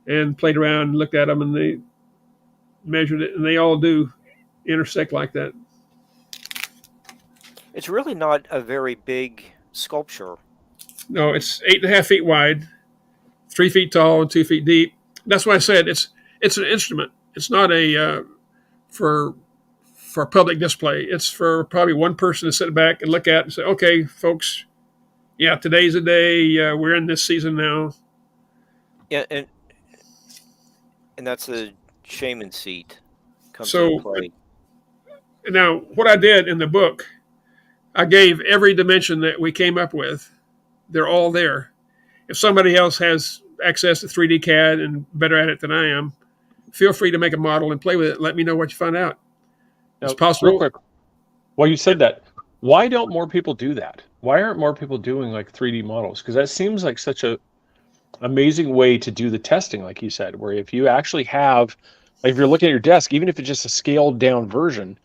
and played around and looked at them, and they measured it, and they all do intersect like that. It's really not a very big sculpture. No, it's 8.5 feet wide, 3 feet tall, and 2 feet deep. That's why I said it's an instrument. It's not for public display. It's for probably one person to sit back and look at and say, okay, folks, yeah, today's the day. We're in this season now. Yeah, and that's a shaman seat. Comes into play. Now, what I did in the book, I gave every dimension that we came up with. They're all there. If somebody else has access to 3D CAD and better at it than I am, feel free to make a model and play with it. Let me know what you find out. It's possible. Real quick, well, you said that. Why don't more people do that? Why aren't more people doing like 3D models? Because that seems like such a amazing way to do the testing, like you said, where if you actually have, like if you're looking at your desk, even if it's just a scaled down version,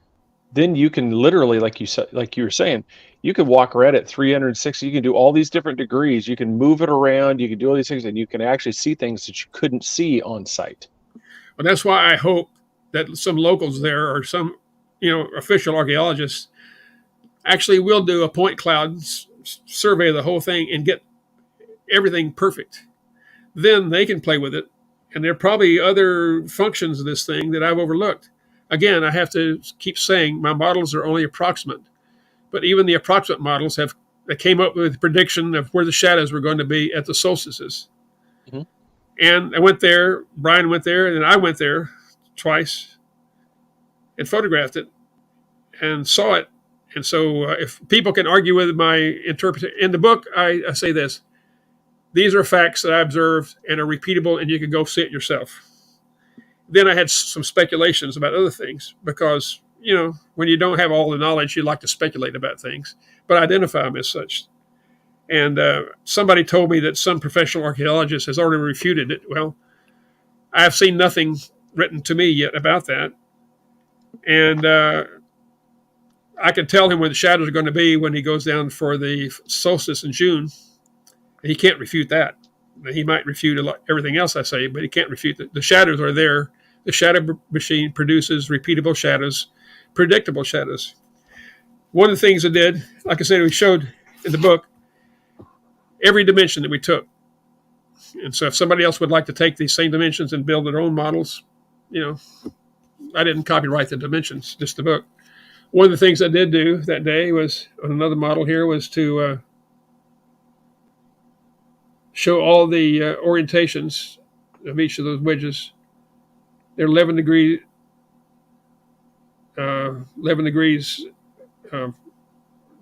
then you can literally, like you said, like you were saying, you can walk around at 360. You can do all these different degrees. You can move it around. You can do all these things, and you can actually see things that you couldn't see on site. Well, that's why I hope that some locals there or some, official archaeologists actually will do a point cloud survey of the whole thing and get everything perfect. Then they can play with it. And there are probably other functions of this thing that I've overlooked. Again, I have to keep saying my models are only approximate. But even the approximate models they came up with a prediction of where the shadows were going to be at the solstices. Mm-hmm. And I went there, Brian went there, and I went there twice and photographed it and saw it. And so if people can argue with my interpretation, in the book, I say this. These are facts that I observed and are repeatable, and you can go see it yourself. Then I had some speculations about other things because, when you don't have all the knowledge, you like to speculate about things, but identify them as such. And somebody told me that some professional archaeologist has already refuted it. Well, I've seen nothing written to me yet about that. And I can tell him where the shadows are going to be when he goes down for the solstice in June. He can't refute that. He might refute everything else I say, but he can't refute the shadows are there. The shadow machine produces repeatable shadows, predictable shadows. One of the things it did, like I said, we showed in the book every dimension that we took. And so if somebody else would like to take these same dimensions and build their own models, I didn't copyright the dimensions, just the book. One of the things I did do that day was, on another model here, was to show all the orientations of each of those wedges. They're 11 degrees, the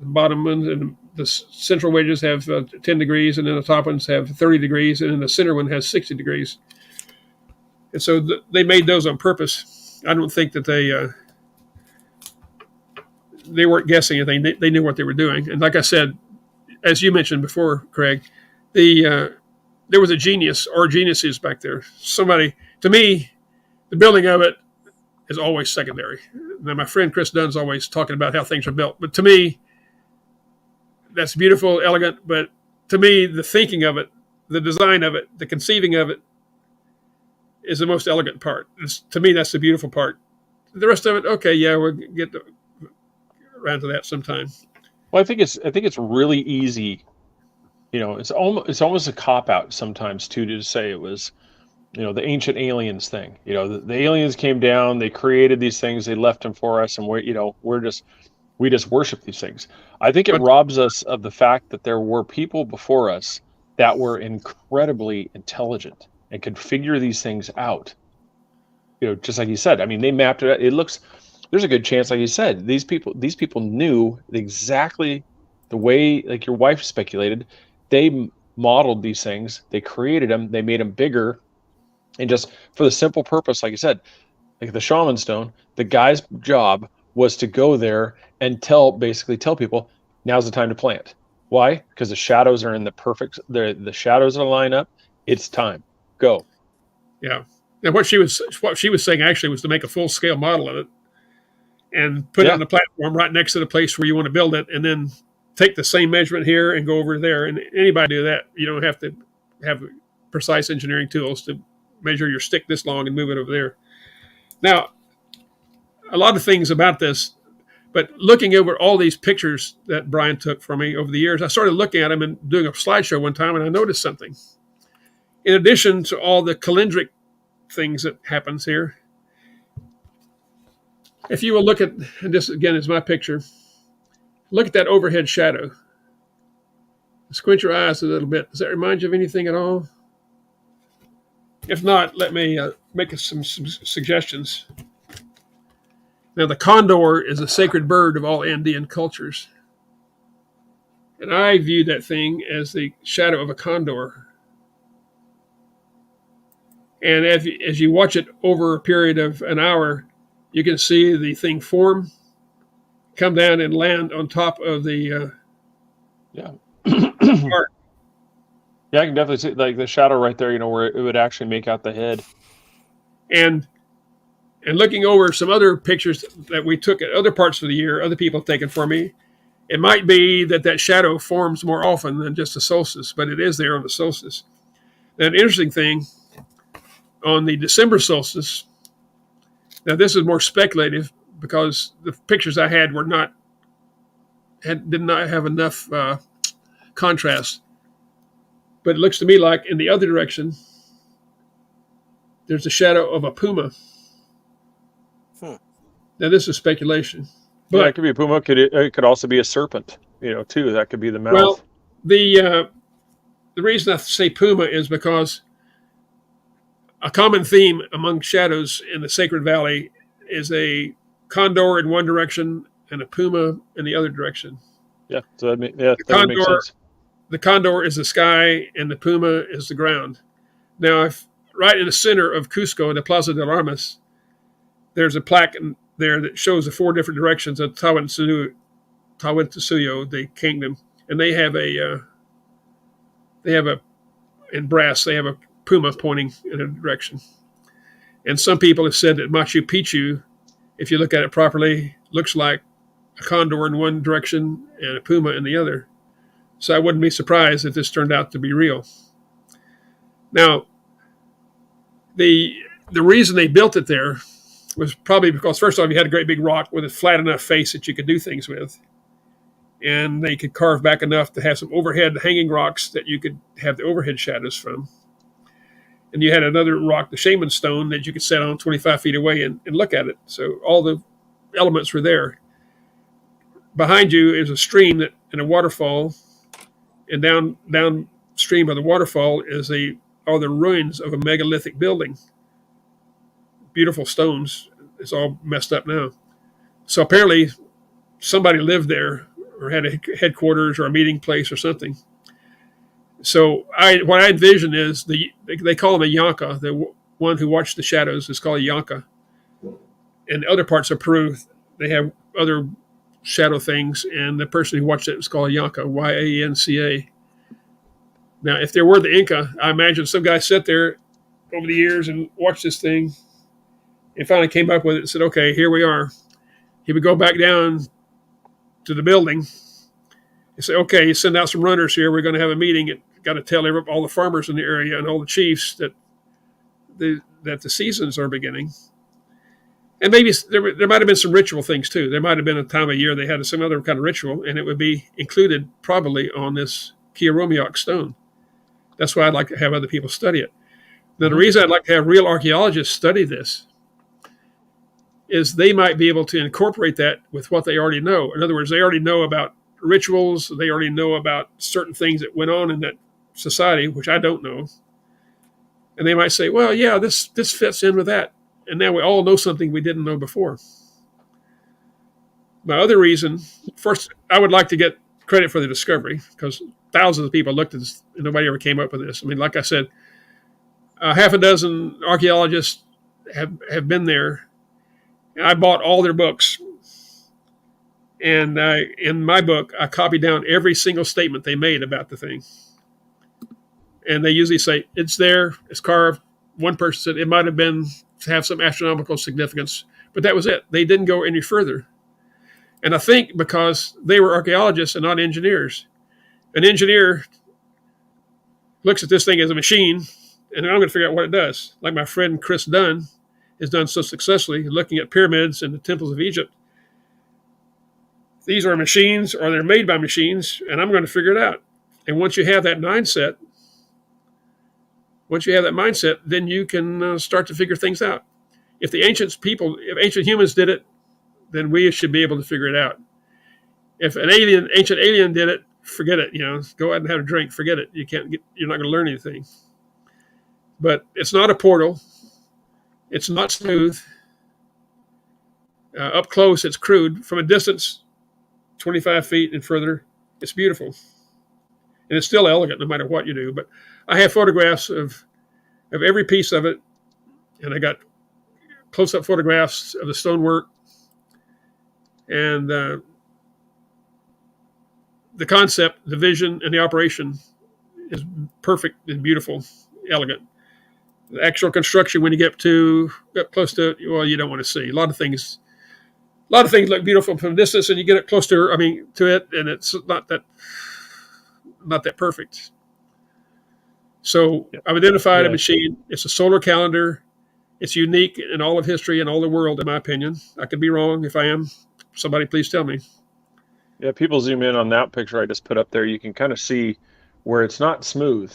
bottom ones, and the central wedges have 10 degrees, and then the top ones have 30 degrees, and then the center one has 60 degrees. And so they made those on purpose. I don't think that they weren't guessing anything. They knew what they were doing. And like I said, as you mentioned before, Craig, there was a genius or geniuses back there. Somebody, to me, the building of it is always secondary. Now, my friend Chris Dunn's always talking about how things are built. But to me, that's beautiful, elegant. But to me, the thinking of it, the design of it, the conceiving of it is the most elegant part. To me, that's the beautiful part. The rest of it, okay, yeah, we'll get around to that sometime. Well, I think it's really easy. It's almost a cop out sometimes too to say it was, the ancient aliens thing. The aliens came down, they created these things, they left them for us, and we just worship these things. I think it robs us of the fact that there were people before us that were incredibly intelligent and could figure these things out. Just like you said, I mean, they mapped it out. There's a good chance, like you said, these people knew exactly the way, like your wife speculated. They modeled these things, they created them, they made them bigger, and just for the simple purpose, like you said, like the shaman stone, the guy's job was to go there and tell people, now's the time to plant. Why? Because the shadows are in the shadows are lined up. It's time. Go. Yeah. And what she was saying actually was to make a full scale model of it and put it on the platform right next to the place where you want to build it, and then take the same measurement here and go over there. And anybody do that. You don't have to have precise engineering tools to measure your stick this long and move it over there. Now, a lot of things about this, but looking over all these pictures that Brian took for me over the years, I started looking at them and doing a slideshow one time, and I noticed something. In addition to all the calendric things that happens here, if you will look at, and this again is my picture, look at that overhead shadow. Squint your eyes a little bit. Does that remind you of anything at all? If not, let me make some suggestions. Now, the condor is a sacred bird of all Andean cultures. And I view that thing as the shadow of a condor. And as you watch it over a period of an hour, you can see the thing form, come down and land on top of the part. Yeah, I can definitely see like the shadow right there, where it would actually make out the head. And looking over some other pictures that we took at other parts of the year, other people have taken for me, it might be that shadow forms more often than just the solstice, but it is there on the solstice. Now, an interesting thing, on the December solstice, now this is more speculative because the pictures I had did not have enough contrast. But it looks to me like in the other direction, there's a shadow of a puma. Now this is speculation. But it could be a puma. It could also be a serpent, too. That could be the mouth. Well, the reason I say puma is because a common theme among shadows in the Sacred Valley is a condor in one direction and a puma in the other direction. Yeah, so that makes sense. The condor is the sky and the puma is the ground. Now, if right in the center of Cusco, in the Plaza de Armas, there's a plaque there that shows the four different directions of Tawantinsuyo, the kingdom, and they have in brass, they have a puma pointing in a direction. And some people have said that Machu Picchu, if you look at it properly, looks like a condor in one direction and a puma in the other. So I wouldn't be surprised if this turned out to be real. Now, the reason they built it there was probably because, first off, you had a great big rock with a flat enough face that you could do things with. And they could carve back enough to have some overhead hanging rocks that you could have the overhead shadows from. And you had another rock, the shaman stone, that you could set on 25 feet away and look at it. So all the elements were there. Behind you is a stream and a waterfall, and downstream of the waterfall are the ruins of a megalithic building. Beautiful stones. It's all messed up now. So apparently somebody lived there or had a headquarters or a meeting place or something. So what I envision is they call him a Yanka. The one who watched the shadows is called a Yanka. And other parts of Peru, they have other shadow things, and the person who watched it was called a Yanka, Y-A-N-C-A. Now, if there were the Inca, I imagine some guy sat there over the years and watched this thing and finally came up with it and said, okay, here we are. He would go back down to the building and say, okay, send out some runners here. We're going to have a meeting. And got to tell all the farmers in the area and all the chiefs that the seasons are beginning. And maybe there might have been some ritual things too. There might have been a time of year they had some other kind of ritual, and it would be included probably on this Kiaromiak stone. That's why I'd like to have other people study it. Now, the reason I'd like to have real archaeologists study this is they might be able to incorporate that with what they already know. In other words, they already know about rituals. They already know about certain things that went on in that society, which I don't know. And they might say, well, yeah, this fits in with that. And now we all know something we didn't know before. My other reason, first, I would like to get credit for the discovery because thousands of people looked at this and nobody ever came up with this. I mean, like I said, half a dozen archaeologists have been there. And I bought all their books. And in my book, I copied down every single statement they made about the thing. And they usually say, it's there, it's carved. One person said it might have been to have some astronomical significance, but that was it. They didn't go any further. And I think because they were archaeologists and not engineers. An engineer looks at this thing as a machine, and I'm going to figure out what it does. Like my friend Chris Dunn has done so successfully, looking at pyramids and the temples of Egypt. These are machines, or they're made by machines, and I'm going to figure it out. And once you have that mindset, then you can start to figure things out. If ancient humans did it, then we should be able to figure it out. If an ancient alien did it, forget it. Go out and have a drink. Forget it. You're not going to learn anything. But it's not a portal. It's not smooth. Up close, it's crude. From a distance, 25 feet and further, it's beautiful. And it's still elegant no matter what you do. But I have photographs of every piece of it, and I got close-up photographs of the stonework. And the concept, the vision, and the operation is perfect and beautiful, elegant. The actual construction, when you get close to it, well, you don't want to see. A lot of things look beautiful from a distance, and you get it close to it, and it's not that perfect. So I've identified a machine. It's a solar calendar. It's unique in all of history and all the world, in my opinion. I could be wrong. If I am, somebody please tell me. Yeah, people zoom in on that picture I just put up there. You can kind of see where it's not smooth,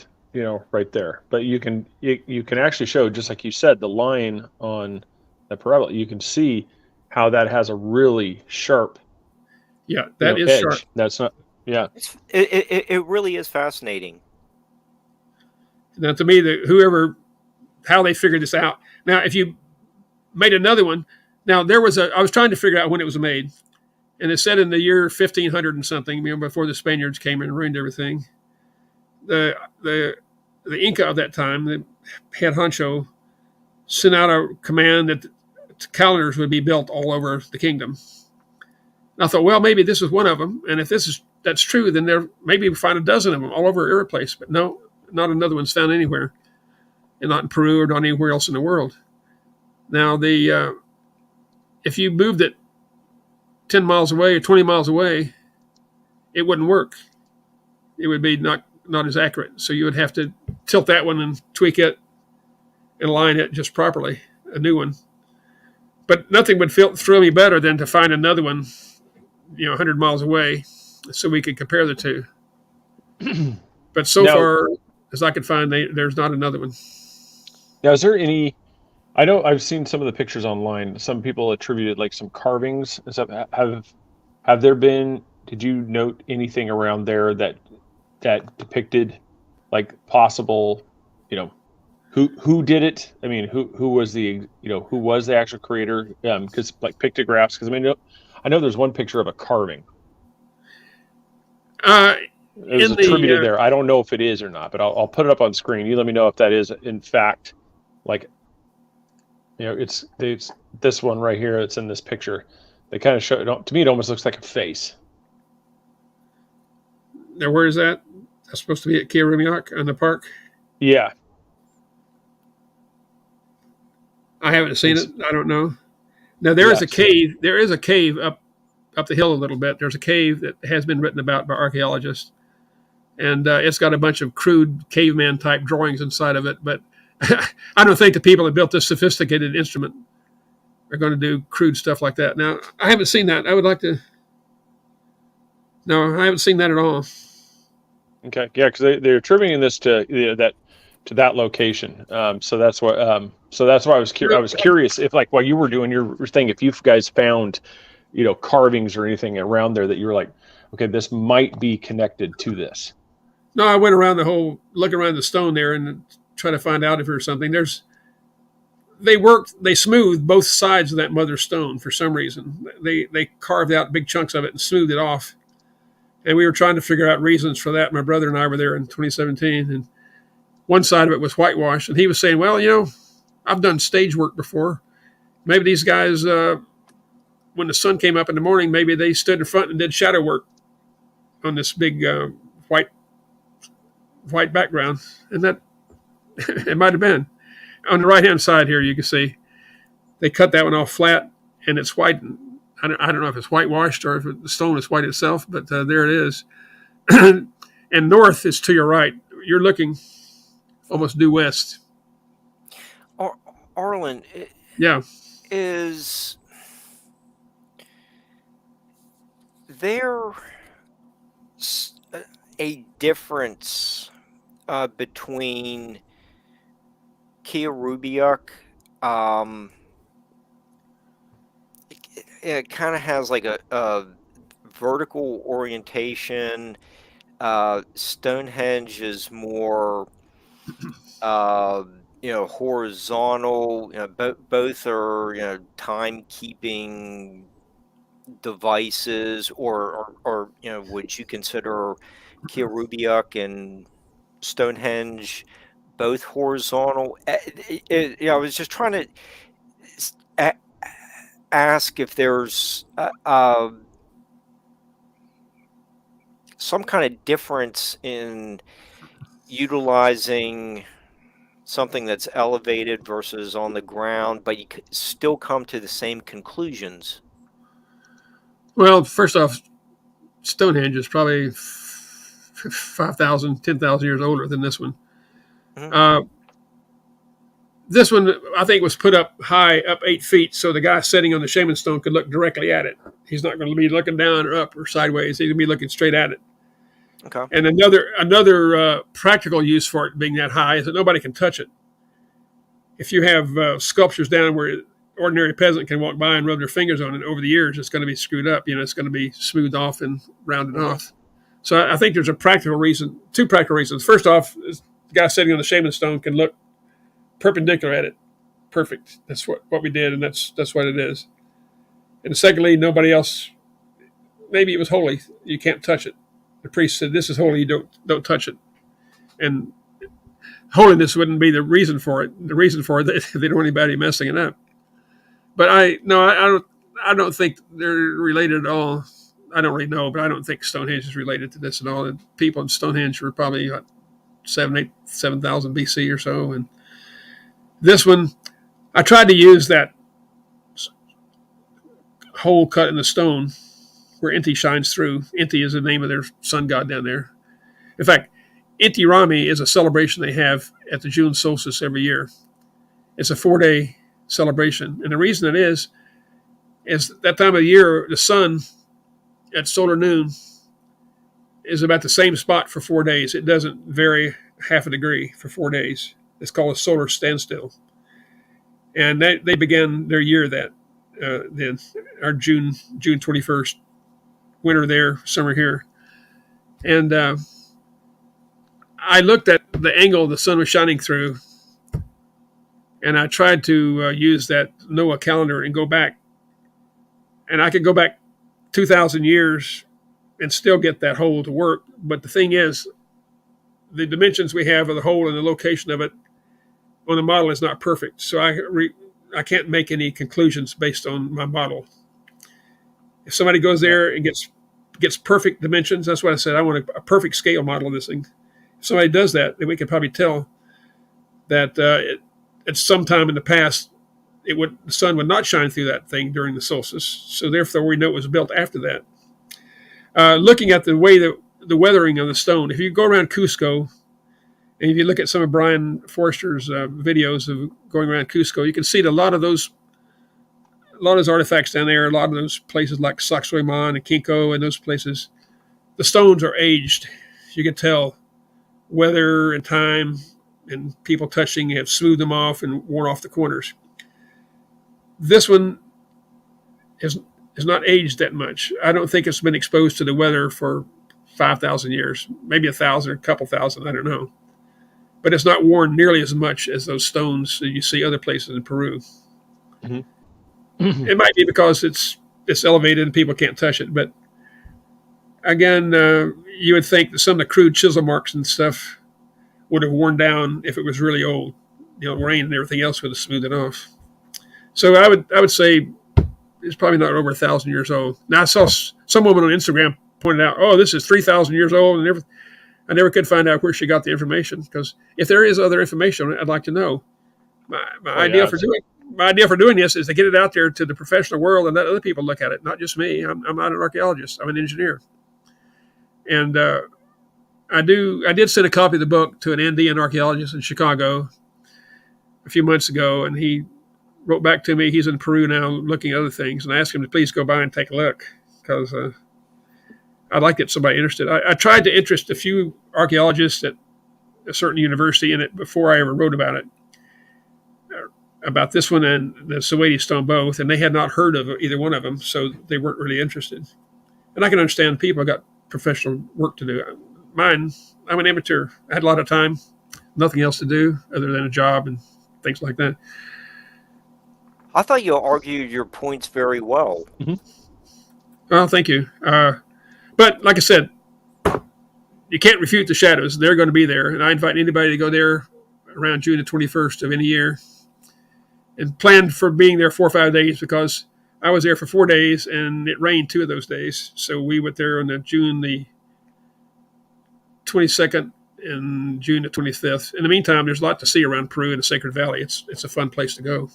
right there. But you can actually show, just like you said, the line on the parabola. You can see how that has a really sharp. Yeah, that is edge. sharp. That's not. Yeah, It really is fascinating. Now, to me, how they figured this out. Now, if you made another one, now I was trying to figure out when it was made, and it said in the year 1500 and something, before the Spaniards came and ruined everything. The Inca of that time, the head honcho, sent out a command that calendars would be built all over the kingdom. And I thought, well, maybe this is one of them, and if that's true, then maybe we find a dozen of them all over every place. But no, not another one's found anywhere, and not in Peru or not anywhere else in the world. Now, if you moved it 10 miles away or 20 miles away, it wouldn't work. It would be not not as accurate. So you would have to tilt that one and tweak it and align it just properly, a new one. But nothing would thrill me better than to find another one, 100 miles away, so we could compare the two. But so far, as I could find, there's not another one. Now, is there any? I know I've seen some of the pictures online. Some people attributed like some carvings and stuff. Have there been? Did you note anything around there that depicted like possible, who did it? I mean, who was the actual creator? Because like pictographs. Because I know there's one picture of a carving. It was attributed there. I don't know if it is or not, but I'll put it up on screen. You let me know if that is in fact like. It's this one right here. It's in this picture. They kind of show it. To me, it almost looks like a face. Now, where is that? That's supposed to be at Kiarumiak in the park. Yeah. I haven't seen it. I don't know. Now there is a cave. There is a cave up the hill a little bit. There's a cave that has been written about by archaeologists, and it's got a bunch of crude caveman type drawings inside of it. But I don't think the people that built this sophisticated instrument are going to do crude stuff like that. Now, I haven't seen that. I would like to. No, I haven't seen that at all. Okay, yeah, because they're attributing this to that location. So that's what. So that's why I was curious if, like, while you were doing your thing, if you guys found, carvings or anything around there that you were like, okay, this might be connected to this. No, I went around look around the stone there and try to find out if there's something. They smoothed both sides of that mother stone for some reason. They carved out big chunks of it and smoothed it off. And we were trying to figure out reasons for that. My brother and I were there in 2017, and one side of it was whitewashed. And he was saying, well, I've done stage work before. Maybe these guys, when the sun came up in the morning, maybe they stood in front and did shadow work on this big white background. And that it might have been. On the right-hand side here, you can see they cut that one off flat, and it's white. I don't know if it's whitewashed or if the stone is white itself, but there it is. And north is to your right. You're looking almost due west. Arlan, yeah, is there a difference between Kiarumiak? It kind of has like a vertical orientation. Stonehenge is more, horizontal. Both are timekeeping devices, or would you consider Kiarumiak and Stonehenge both horizontal? I was just trying to ask if there's some kind of difference in utilizing something that's elevated versus on the ground, but you could still come to the same conclusions. Well, first off, Stonehenge is probably 5,000, 10,000 years older than this one. Mm-hmm. This one, I think, was put up high, up 8 feet, so the guy sitting on the shaman stone could look directly at it. He's not going to be looking down or up or sideways. He's going to be looking straight at it. Okay. And another practical use for it being that high is that nobody can touch it. If you have sculptures down where ordinary peasant can walk by and rub their fingers on it, over the years it's going to be screwed up. It's going to be smoothed off and rounded off. So I think there's two practical reasons. First off, the guy sitting on the shaman stone can look perpendicular at it. Perfect. That's what we did, and that's what it is. And secondly, nobody else. Maybe it was holy. You can't touch it. The priest said, "This is holy. You don't touch it." And holiness wouldn't be the reason for it. The reason for it, they don't want anybody messing it up. But I don't think they're related at all. I don't really know, but I don't think Stonehenge is related to this at all. The people in Stonehenge were probably 7,000 BC or so, and this one, I tried to use that hole cut in the stone where Inti shines through. Inti is the name of their sun god down there. In fact, Inti Raymi is a celebration they have at the June solstice every year. It's a 4-day celebration. And the reason it is that time of year, the sun at solar noon is about the same spot for 4 days. It doesn't vary half a degree for 4 days. It's called a solar standstill. And they began their year then, our June 21st, winter there, summer here. And I looked at the angle the sun was shining through, and I tried to use that NOAA calendar and go back. And I could go back 2,000 years and still get that hole to work. But the thing is, the dimensions we have of the hole and the location of it on the model is not perfect. So I can't make any conclusions based on my model. If somebody goes there and gets perfect dimensions, that's what I said. I want a perfect scale model of this thing. If somebody does that, then we can probably tell that at some time in the past, the sun would not shine through that thing during the solstice. So therefore, we know it was built after that. Looking at the way the weathering of the stone, if you go around Cusco, and if you look at some of Brian Forster's videos of going around Cusco, you can see that a lot of those artifacts down there, a lot of those places like Sacsayhuaman and Kinko and those places, the stones are aged. You can tell weather and time and people touching have smoothed them off and worn off the corners. This one is not aged that much. I don't think it's been exposed to the weather for 5,000 years, maybe 1,000 or a couple thousand, I don't know. But it's not worn nearly as much as those stones that you see other places in Peru. Mm-hmm. It might be because it's elevated and people can't touch it. But again, you would think that some of the crude chisel marks and stuff would have worn down if it was really old. Rain and everything else would have smoothed it off. So I would say it's probably not over 1,000 years old. Now I saw some woman on Instagram pointed out, "Oh, this is 3,000 years old," and I never could find out where she got the information, because if there is other information, I'd like to know. My idea for doing this is to get it out there to the professional world and let other people look at it, not just me. I'm not an archaeologist. I'm an engineer. And I did send a copy of the book to an Andean archaeologist in Chicago a few months ago, and he wrote back to me. He's in Peru now looking at other things, and I asked him to please go by and take a look, because I'd like to get somebody interested. I tried to interest a few archaeologists at a certain university in it before I ever wrote about this one and the Sewadi stone both, and they had not heard of either one of them, so they weren't really interested. And I can understand people got professional work to do. Mine, I'm an amateur. I had a lot of time, nothing else to do other than a job and things like that. I thought you argued your points very well. Mm-hmm. Well, thank you. But like I said, you can't refute the shadows. They're going to be there. And I invite anybody to go there around June the 21st of any year, and planned for being there 4 or 5 days, because I was there for 4 days and it rained 2 of those days. So we went there on June the 22nd and June the 25th. In the meantime, there's a lot to see around Peru in the Sacred Valley. It's a fun place to go.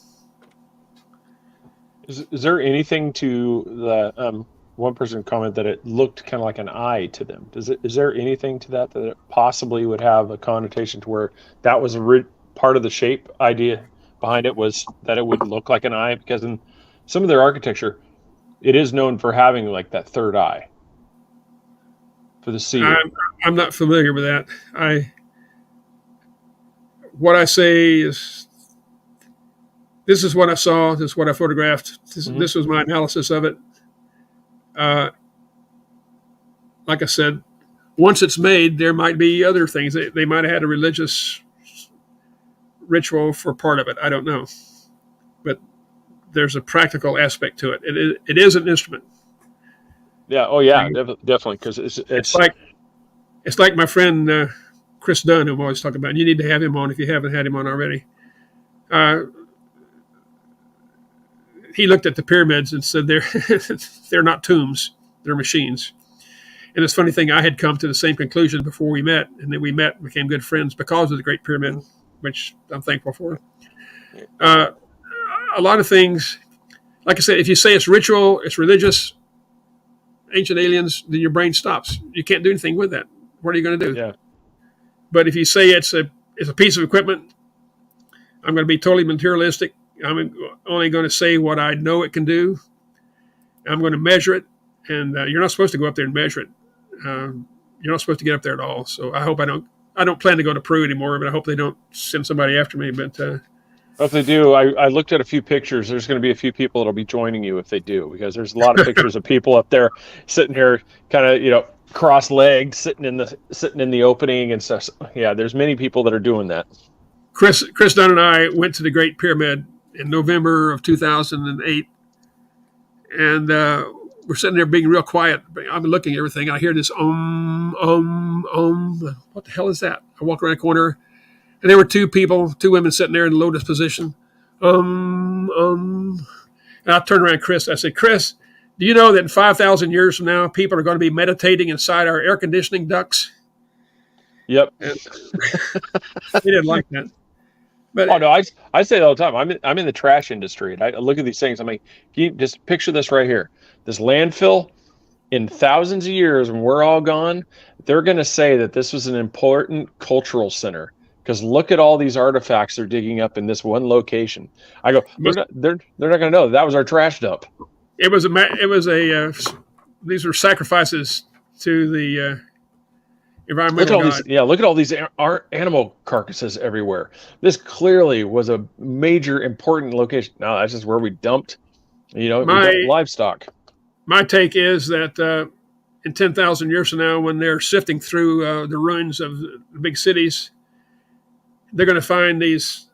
Is there anything to the one person comment that it looked kind of like an eye to them? Is there anything to that it possibly would have a connotation to where that was part of the shape idea behind it, was that it would look like an eye? Because in some of their architecture, it is known for having like that third eye for the sea. I'm not familiar with that. What I say is, this is what I saw. This is what I photographed. This was my analysis of it. Like I said, once it's made, there might be other things. They might have had a religious ritual for part of it. I don't know. But there's a practical aspect to it. It is an instrument. Yeah. Oh, yeah. Definitely. Because it's like my friend Chris Dunn, who I'm always talking about. And you need to have him on if you haven't had him on already. He looked at the pyramids and said they're not tombs, they're machines. And it's a funny thing, I had come to the same conclusion before we met, and then we met and became good friends because of the Great Pyramid, which I'm thankful for. A lot of things, like I said, if you say it's ritual, it's religious, ancient aliens, then your brain stops. You can't do anything with that. What are you going to do? Yeah. But if you say it's a piece of equipment, I'm going to be totally materialistic. I'm only going to say what I know it can do. I'm going to measure it, and you're not supposed to go up there and measure it. You're not supposed to get up there at all. So I hope I don't plan to go to Peru anymore, but I hope they don't send somebody after me. But if they do, I looked at a few pictures. There's going to be a few people that'll be joining you if they do, because there's a lot of pictures of people up there sitting here, kind of cross-legged, sitting in the opening and stuff. Yeah, there's many people that are doing that. Chris Dunn and I went to the Great Pyramid in November of 2008, and we're sitting there being real quiet. I'm looking at everything. I hear this om. What the hell is that? I walk around the corner, and there were two women sitting there in the lotus position. And I turned around to Chris. I said, Chris, do you know that in 5,000 years from now, people are going to be meditating inside our air conditioning ducts? Yep. And he didn't like that. But, oh no, I say it all the time. I'm in the trash industry, and I look at these things. I'm like, you just picture this right here. This landfill, in thousands of years, when we're all gone, they're going to say that this was an important cultural center, because look at all these artifacts they're digging up in this one location. I go, they're not going to know that was our trash dump. It was these were sacrifices to the environmental god. Look at all these animal carcasses everywhere. This clearly was a major important location. No, that's just where we dumped, we dumped livestock. My take is that in 10,000 years from now, when they're sifting through the ruins of the big cities, they're going to find these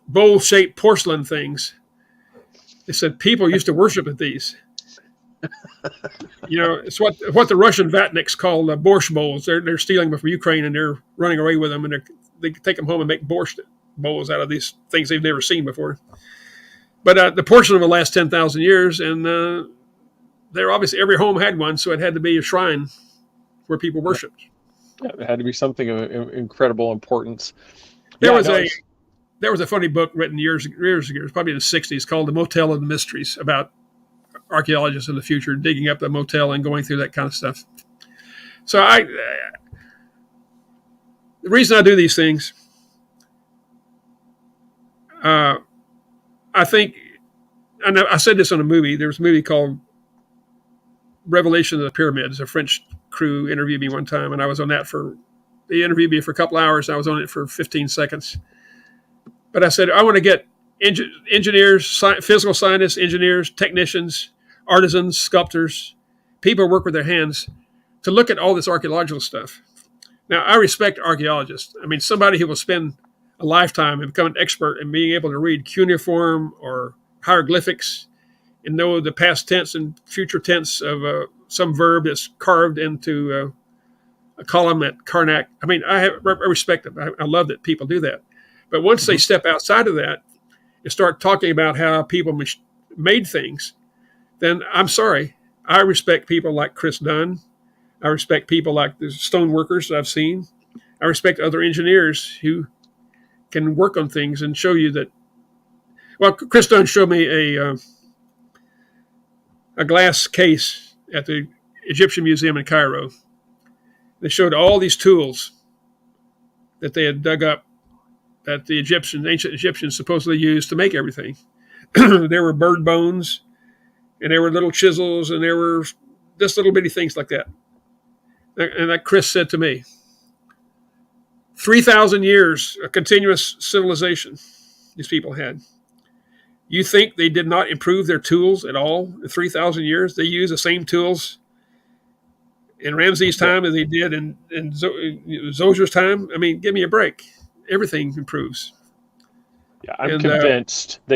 bowl-shaped porcelain things. They said people used to worship at these. It's what the Russian vatniks call borscht bowls. They're stealing them from Ukraine, and they're running away with them, and they take them home and make borscht bowls out of these things they've never seen before. But the porcelain will last 10,000 years, and they're obviously, every home had one, so it had to be a shrine where people worshipped. Yeah, it had to be something of incredible importance. There was a funny book written years ago, probably in the 60s, called The Motel of the Mysteries, about archaeologists in the future digging up the motel and going through that kind of stuff. So the reason I do these things, I think, and I said this on a movie. There was a movie called Revelation of the Pyramids. A French crew interviewed me one time, and I was on that they interviewed me for a couple hours. I was on it for 15 seconds. But I said, I want to get engineers, physical scientists, engineers, technicians, artisans, sculptors, people who work with their hands, to look at all this archaeological stuff. Now, I respect archaeologists. I mean, somebody who will spend a lifetime and become an expert in being able to read cuneiform or hieroglyphics and know the past tense and future tense of some verb that's carved into a column at Karnak. I mean, I respect them. I love that people do that. But once they step outside of that and start talking about how people made things, then I'm sorry. I respect people like Chris Dunn. I respect people like the stone workers that I've seen. I respect other engineers who can work on things and show you that. Well, Chris Dunn showed me a glass case at the Egyptian Museum in Cairo. They showed all these tools that they had dug up that the ancient Egyptians supposedly used to make everything. There were bird bones, and there were little chisels, and there were just little bitty things like that. And like Chris said to me, 3,000 years of continuous civilization these people had. You think they did not improve their tools at all in 3,000 years? They used the same tools in Ramses' time as they did in Zosier's time. I mean, give me a break. Everything improves. Yeah, I'm convinced the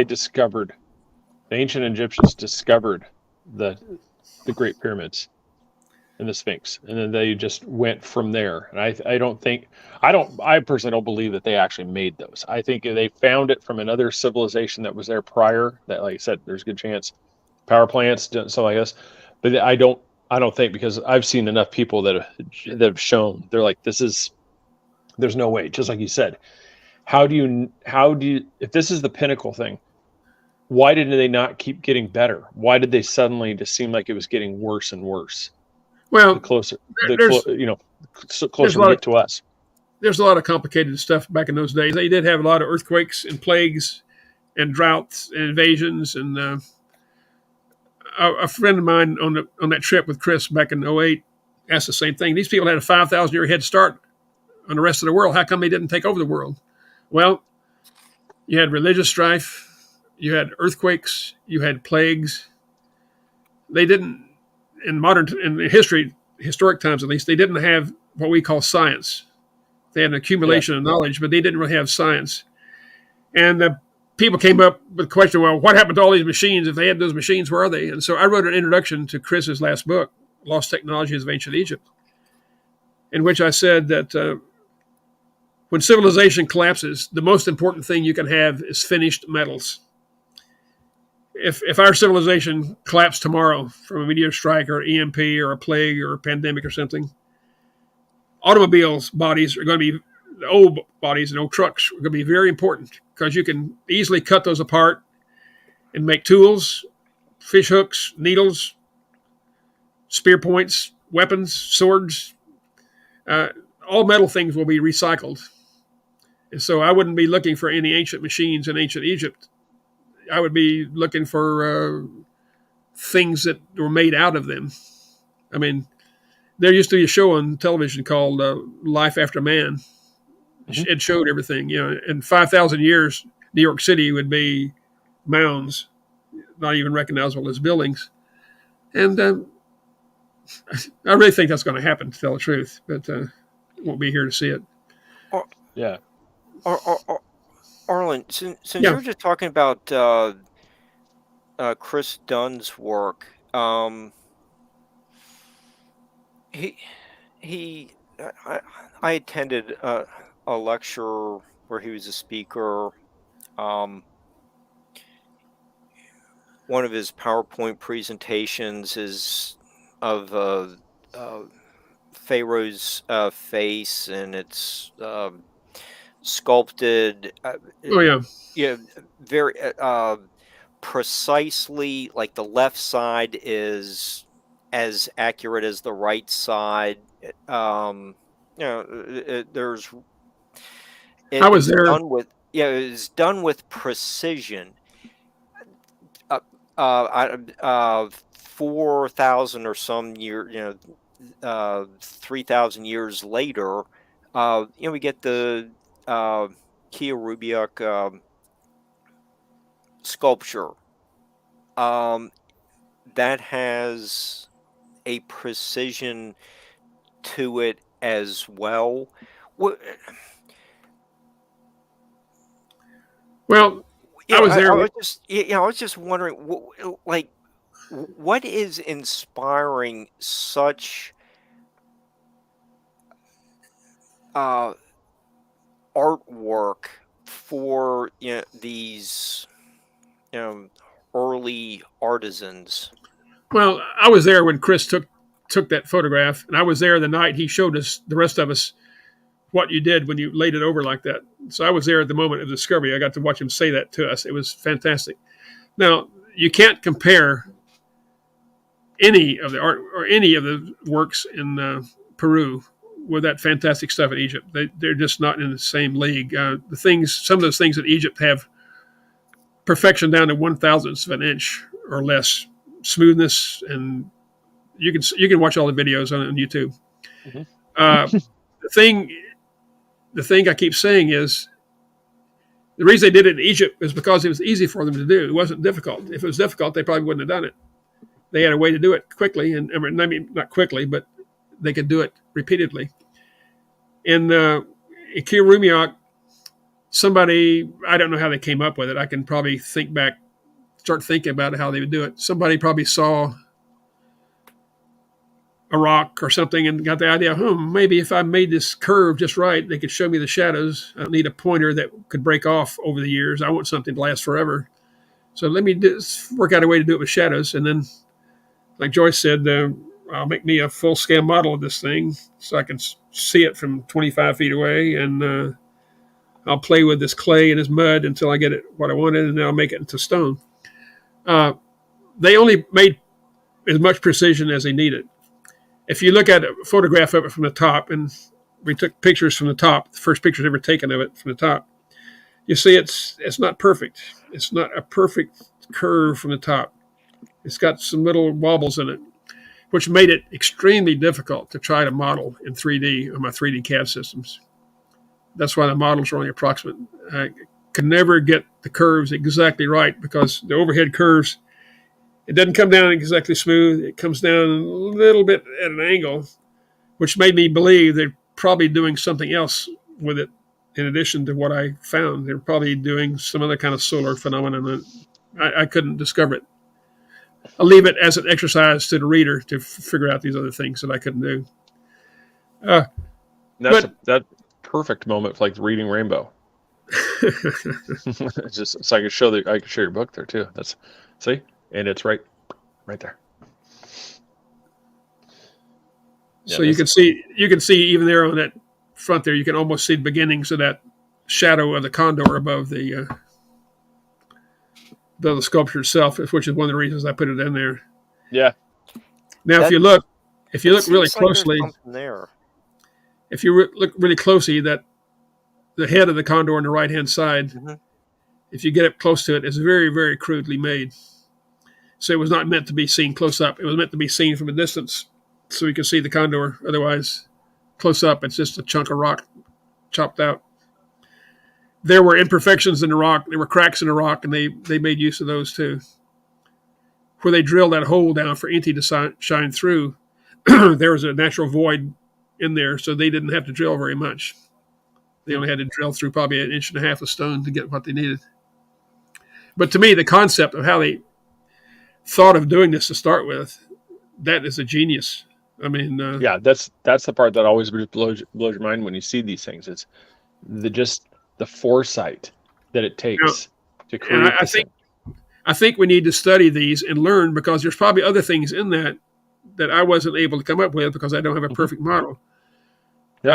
ancient Egyptians discovered the Great Pyramids and the Sphinx, and then they just went from there. And I personally don't believe that they actually made those. I think they found it from another civilization that was there prior. That, like I said, there's a good chance power plants, stuff like this. But I don't think, because I've seen enough people that have shown, they're like, there's no way. Just like you said, how do you if this is the pinnacle thing, why did they not keep getting better? Why did they suddenly just seem like it was getting worse and worse? Well, closer we get to us. there's a lot of complicated stuff back in those days. They did have a lot of earthquakes and plagues and droughts and invasions. And a friend of mine on that trip with Chris back in '08 asked the same thing. These people had a 5,000-year head start on the rest of the world. How come they didn't take over the world? Well, you had religious strife, you had earthquakes, you had plagues. They didn't, in historic times at least, they didn't have what we call science. They had an accumulation of knowledge, but they didn't really have science. And people came up with the question, well, what happened to all these machines? If they had those machines, where are they? And so I wrote an introduction to Chris's last book, Lost Technologies of Ancient Egypt, in which I said that when civilization collapses, the most important thing you can have is finished metals. If our civilization collapsed tomorrow from a meteor strike or EMP or a plague or a pandemic or something, automobiles bodies are going to be, the old bodies and old trucks are going to be very important because you can easily cut those apart and make tools, fish hooks, needles, spear points, weapons, swords. All metal things will be recycled. And so I wouldn't be looking for any ancient machines in ancient Egypt. I would be looking for things that were made out of them. I mean, there used to be a show on television called Life After Man. Mm-hmm. It showed everything. In 5,000 years, New York City would be mounds, not even recognizable as buildings. And I really think that's going to happen, to tell the truth, but won't be here to see it. Yeah. Arlan, since you're just talking about Chris Dunn's work, I attended a lecture where he was a speaker. One of his PowerPoint presentations is of Pharaoh's face, and it's sculpted. Very precisely. Like the left side is as accurate as the right side. There's. I was there. It was done with precision. 4,000 or some year, 3,000 years later, we get the Kia sculpture that has a precision to it as well. Well, I was there. I was just wondering, what is inspiring such artwork for these early artisans? Well, I was there when Chris took that photograph, and I was there the night he showed us, the rest of us, what you did when you laid it over like that. So I was there at the moment of discovery. I got to watch him say that to us. It was fantastic. Now, you can't compare any of the art or any of the works in Peru with that fantastic stuff in Egypt. They're just not in the same league. Some of those things in Egypt have perfection down to 1/1000th of an inch or less, smoothness, and you can watch all the videos on YouTube. Mm-hmm. The thing I keep saying is the reason they did it in Egypt is because it was easy for them to do. It wasn't difficult. If it was difficult, they probably wouldn't have done it. They had a way to do it quickly, and I mean not quickly, but they could do it repeatedly. In Kirumiak, somebody, I don't know how they came up with it. I can probably start thinking about how they would do it. Somebody probably saw a rock or something and got the idea, maybe if I made this curve just right, they could show me the shadows. I don't need a pointer that could break off over the years. I want something to last forever. So let me work out a way to do it with shadows. And then, like Joyce said, I'll make me a full-scale model of this thing so I can see it from 25 feet away. And I'll play with this clay and this mud until I get it what I wanted, and then I'll make it into stone. They only made as much precision as they needed. If you look at a photograph of it from the top, and we took pictures from the top, the first pictures ever taken of it from the top. You see, it's not perfect. It's not a perfect curve from the top. It's got some little wobbles in it, which made it extremely difficult to try to model in 3D on my 3D CAD systems. That's why the models are only approximate. I could never get the curves exactly right because the overhead curves, it doesn't come down exactly smooth. It comes down a little bit at an angle, which made me believe they're probably doing something else with it in addition to what I found. They're probably doing some other kind of solar phenomenon. I couldn't discover it. I'll leave it as an exercise to the reader to figure out these other things that I couldn't do. That perfect moment for like reading Rainbow. It's just so I can show your book there too. See, and it's right there. So you can see even there on that front there, you can almost see the beginnings of that shadow of the condor above the sculpture itself, which is one of the reasons I put it in there. Yeah. Now, if you look really closely, if you look really closely, that the head of the condor on the right-hand side, if you get up close to it, is very, very crudely made. So it was not meant to be seen close up. It was meant to be seen from a distance so you can see the condor. Otherwise, close up, it's just a chunk of rock chopped out. There were imperfections in the rock. There were cracks in the rock, and they made use of those too. Where they drilled that hole down for Inti to shine through, there was a natural void in there, so they didn't have to drill very much. They only had to drill through probably 1.5 inches of stone to get what they needed. But to me, the concept of how they thought of doing this to start with, that is a genius. I mean, that's the part that always blows your mind when you see these things. It's the foresight that it takes to create. I think we need to study these and learn, because there's probably other things in that I wasn't able to come up with because I don't have a perfect model. Yep.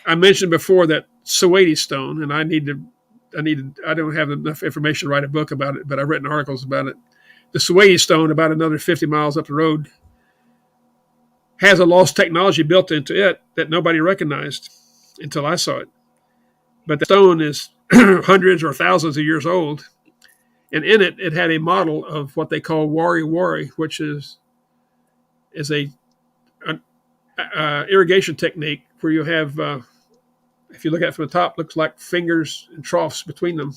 I mentioned before that Suwaidi stone, and I don't have enough information to write a book about it, but I've written articles about it. The Suwaidi stone, about another 50 miles up the road, has a lost technology built into it that nobody recognized until I saw it. But the stone is hundreds or thousands of years old, and in it had a model of what they call wari-wari, which is a irrigation technique where you have, if you look at it from the top, looks like fingers and troughs between them.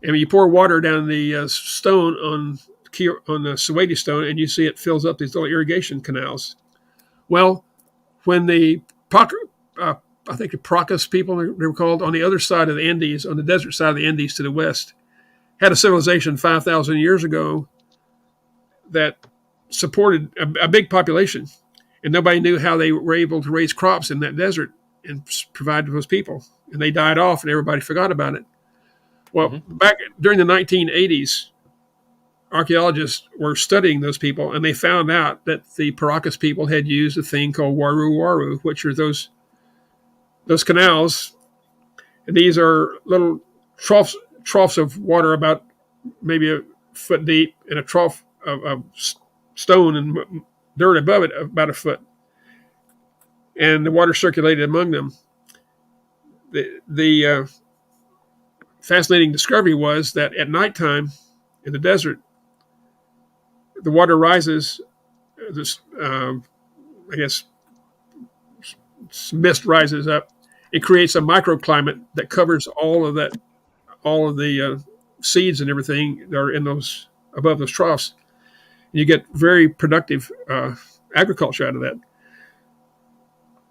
And when you pour water down the stone on the Suwaidi stone, and you see it fills up these little irrigation canals. Well, when the I think the Paracas people, they were called, on the other side of the Andes, on the desert side of the Andes to the west, had a civilization 5,000 years ago that supported a big population, and nobody knew how they were able to raise crops in that desert and provide to those people. And they died off, and everybody forgot about it. Well, back during the 1980s, archaeologists were studying those people, and they found out that the Paracas people had used a thing called waru-waru, which are those canals. And these are little troughs of water about maybe a foot deep, and a trough of stone and dirt above it about a foot. And the water circulated among them. The fascinating discovery was that at nighttime in the desert, the water rises, mist rises up. It creates a microclimate that covers all of the seeds and everything that are in those above those troughs. And you get very productive agriculture out of that.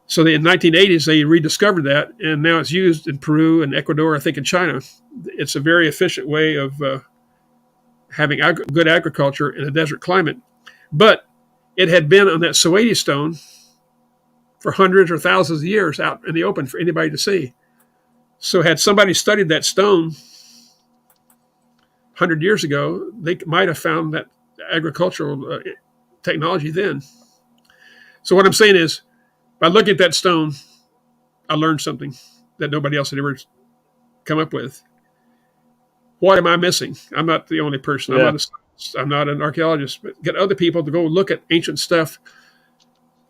So in the 1980s, they rediscovered that, and now it's used in Peru and Ecuador, I think in China. It's a very efficient way of having good agriculture in a desert climate. But it had been on that Suwaidi stone for hundreds or thousands of years out in the open for anybody to see. So had somebody studied that stone 100 years ago, they might have found that agricultural technology then. So what I'm saying is, by looking at that stone, I learned something that nobody else had ever come up with. What am I missing? I'm not the only person. I'm not an archaeologist, but get other people to go look at ancient stuff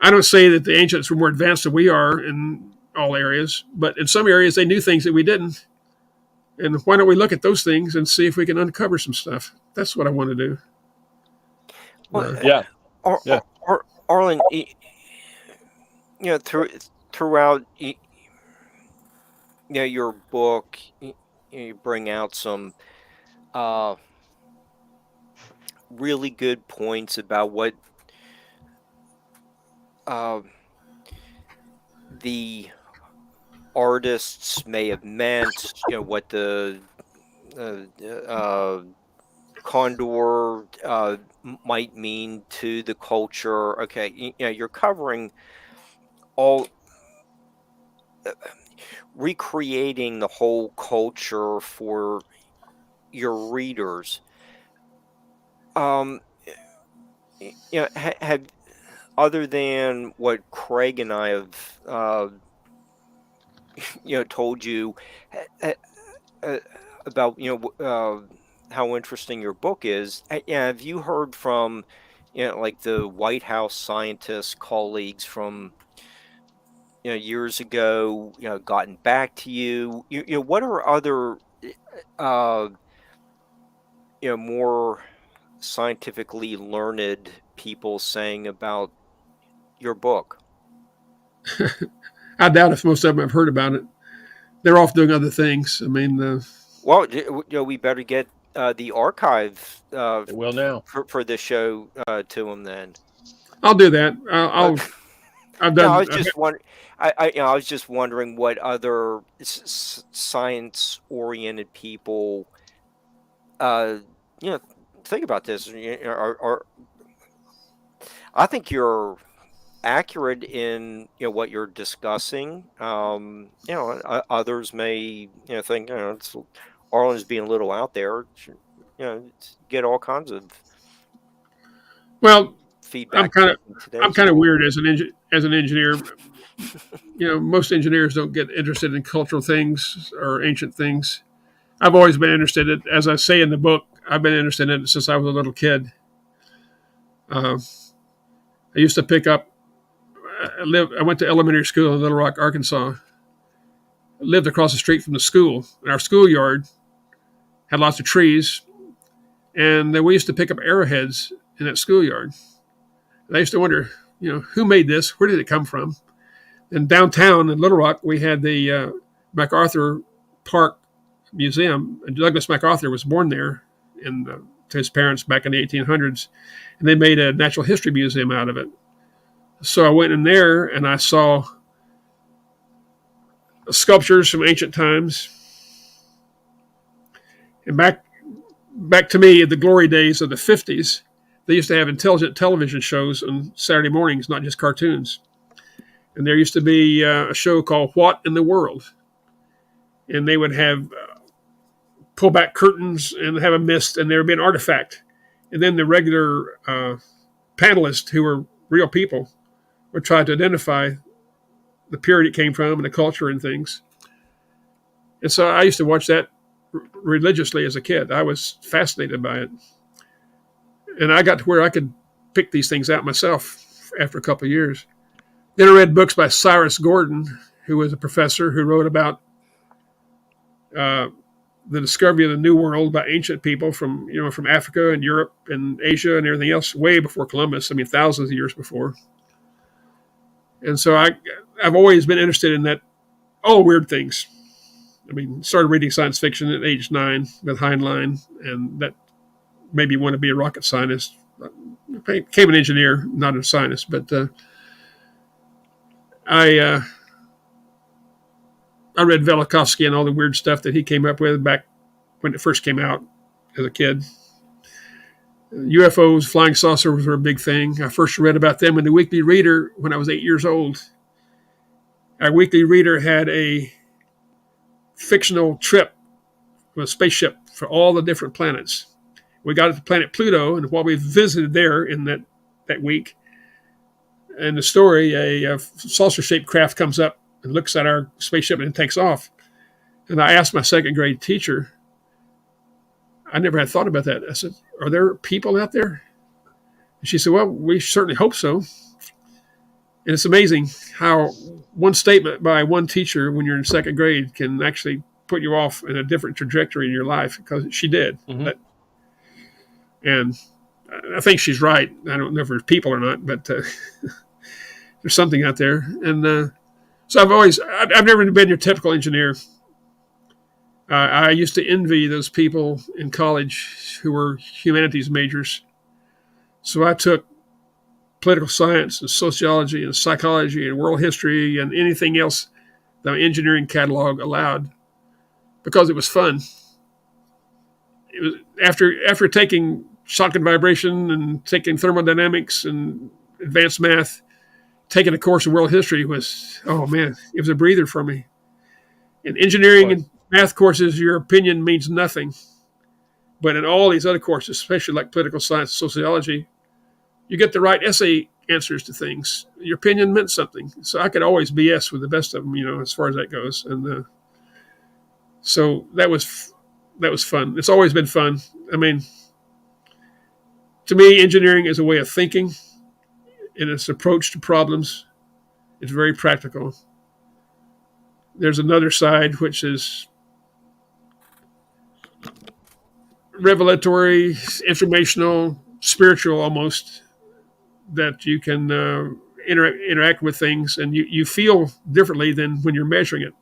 I don't say that the ancients were more advanced than we are in all areas, but in some areas they knew things that we didn't. And why don't we look at those things and see if we can uncover some stuff? That's what I want to do. Well, Yeah. Yeah. Arlan, throughout your book, you bring out some really good points about what the artists may have meant, what the condor might mean to the culture. Okay, you're covering all, recreating the whole culture for your readers. Have, other than what Craig and I have told you about how interesting your book is, have you heard from like the White House scientists colleagues from years ago, gotten back to you? What are other more scientifically learned people saying about your book? I doubt if most of them have heard about it. They're off doing other things. I mean, well, we better get the archive It will now. for this show to them then. I'll do that. I've done. No, I was just wondering what other science-oriented people, think about this. I think you're accurate in what you're discussing. Others may think it's Arlan's being a little out there. Get all kinds of feedback. I'm kind of weird as an engineer. Most engineers don't get interested in cultural things or ancient things. I've always been interested in it. As I say in the book, I've been interested in it since I was a little kid. I used to pick up. I went to elementary school in Little Rock, Arkansas. I lived across the street from the school. And our schoolyard had lots of trees, and then we used to pick up arrowheads in that schoolyard. And I used to wonder, who made this? Where did it come from? And downtown in Little Rock, we had the MacArthur Park Museum. And Douglas MacArthur was born there to his parents back in the 1800s, and they made a natural history museum out of it. So I went in there and I saw sculptures from ancient times. And back to me, the glory days of the 50s, they used to have intelligent television shows on Saturday mornings, not just cartoons. And there used to be a show called What in the World? And they would have pull back curtains and have a mist, and there would be an artifact. And then the regular panelists, who were real people, would try to identify the period it came from and the culture and things. And so I used to watch that religiously as a kid. I was fascinated by it. And I got to where I could pick these things out myself after a couple of years. Then I read books by Cyrus Gordon, who was a professor who wrote about the discovery of the New World by ancient people from Africa and Europe and Asia and everything else way before Columbus. I mean, thousands of years before. And so I've always been interested in that, all weird things. I mean, started reading science fiction at age 9 with Heinlein, and that made me want to be a rocket scientist. I became an engineer, not a scientist, but I read Velikovsky and all the weird stuff that he came up with back when it first came out as a kid. UFOs, flying saucers were a big thing. I first read about them in the Weekly Reader when I was 8 years old. Our Weekly Reader had a fictional trip with a spaceship for all the different planets. We got to the planet Pluto, and while we visited there in that week, in the story, a saucer-shaped craft comes up and looks at our spaceship and takes off. And I asked my second grade teacher, I never had thought about that. I said, are there people out there? And she said, well, we certainly hope so. And it's amazing how one statement by one teacher when you're in second grade can actually put you off in a different trajectory in your life, because she did. Mhm. And I think she's right. I don't know if there's people or not, but there's something out there. And so I've never been your typical engineer. I used to envy those people in college who were humanities majors. So I took political science and sociology and psychology and world history and anything else the engineering catalog allowed, because it was fun. It was after taking shock and vibration and taking thermodynamics and advanced math, taking a course in world history was, oh man, it was a breather for me. In engineering and math courses, your opinion means nothing. But in all these other courses, especially like political science, sociology, you get the right essay answers to things. Your opinion meant something. So I could always BS with the best of them, as far as that goes. And so that was fun. It's always been fun. I mean, to me, engineering is a way of thinking, and its approach to problems. It's very practical. There's another side which is revelatory, informational, spiritual almost, that you can interact with things, and you feel differently than when you're measuring it.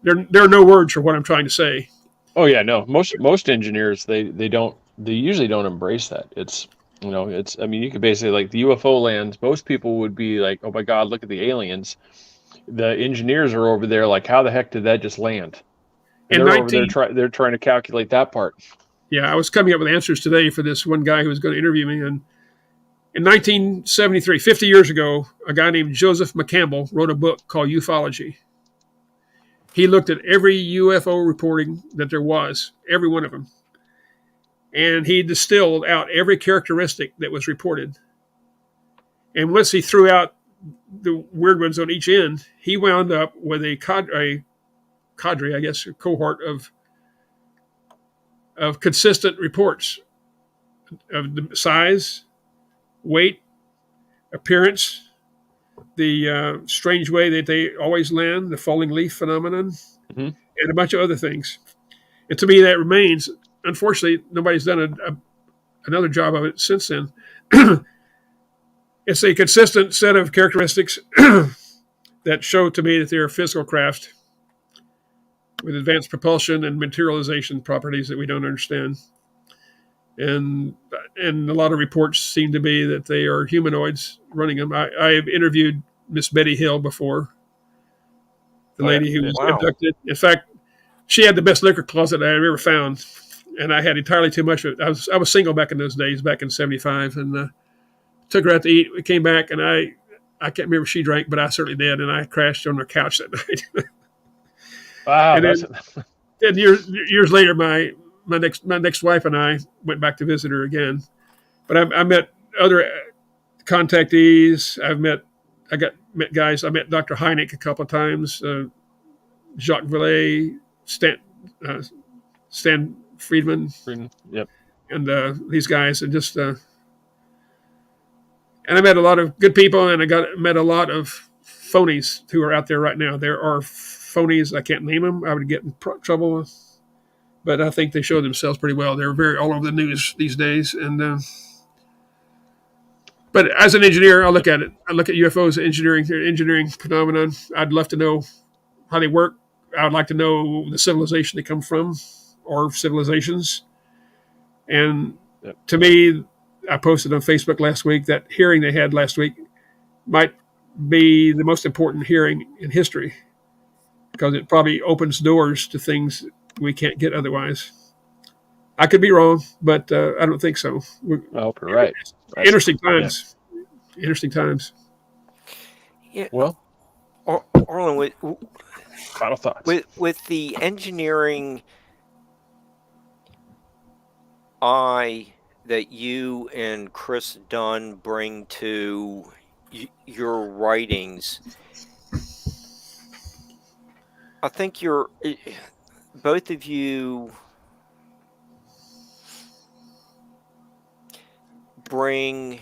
There are no words for what I'm trying to say. Oh yeah, no. Most engineers they usually don't embrace that. It's I mean, you could basically, like, the UFO lands, most people would be like, oh my God, look at the aliens. The engineers are over there like, how the heck did that just land? And they're over there they're trying to calculate that part. Yeah, I was coming up with answers today for this one guy who was going to interview me. And in 1973, 50 years ago, a guy named Joseph McCampbell wrote a book called Ufology. He looked at every UFO reporting that there was, every one of them. And he distilled out every characteristic that was reported. And once he threw out the weird ones on each end, he wound up with a cadre, I guess, a cohort of consistent reports of the size, weight, appearance, the strange way that they always land, the falling leaf phenomenon, and a bunch of other things. And to me, that remains. Unfortunately, nobody's done another job of it since then. It's a consistent set of characteristics that show to me that they're physical craft with advanced propulsion and materialization properties that we don't understand. And a lot of reports seem to be that they are humanoids running them. I have interviewed Miss Betty Hill before, the lady who was abducted. In fact, she had the best liquor closet I've ever found, and I had entirely too much of it. I was single back in those days, back in '75, and took her out to eat. We came back, and I can't remember if she drank, but I certainly did, and I crashed on her couch that night. Wow! And then years later, my next wife and I went back to visit her again. But I met other contactees. I met guys. I met Dr. Hynek a couple of times. Jacques Vallée, Stan Friedman. Yep. And these guys, and just and I met a lot of good people, and met a lot of phonies who are out there right now. There are phonies, I can't name them. I would get in trouble with, but I think they show themselves pretty well. They're very all over the news these days. And but as an engineer, I look at it. I look at UFOs as engineering phenomenon. I'd love to know how they work. I would like to know the civilization they come from, or civilizations. And to me, I posted on Facebook last week that hearing they had last week might be the most important hearing in history, because it probably opens doors to things we can't get otherwise. I could be wrong, but I don't think so. Oh, right. Interesting times. Yeah. Interesting times. Yeah. Well, Arlan, final thoughts. With the engineering eye that you and Chris Dunn bring to your writings, I think both of you bring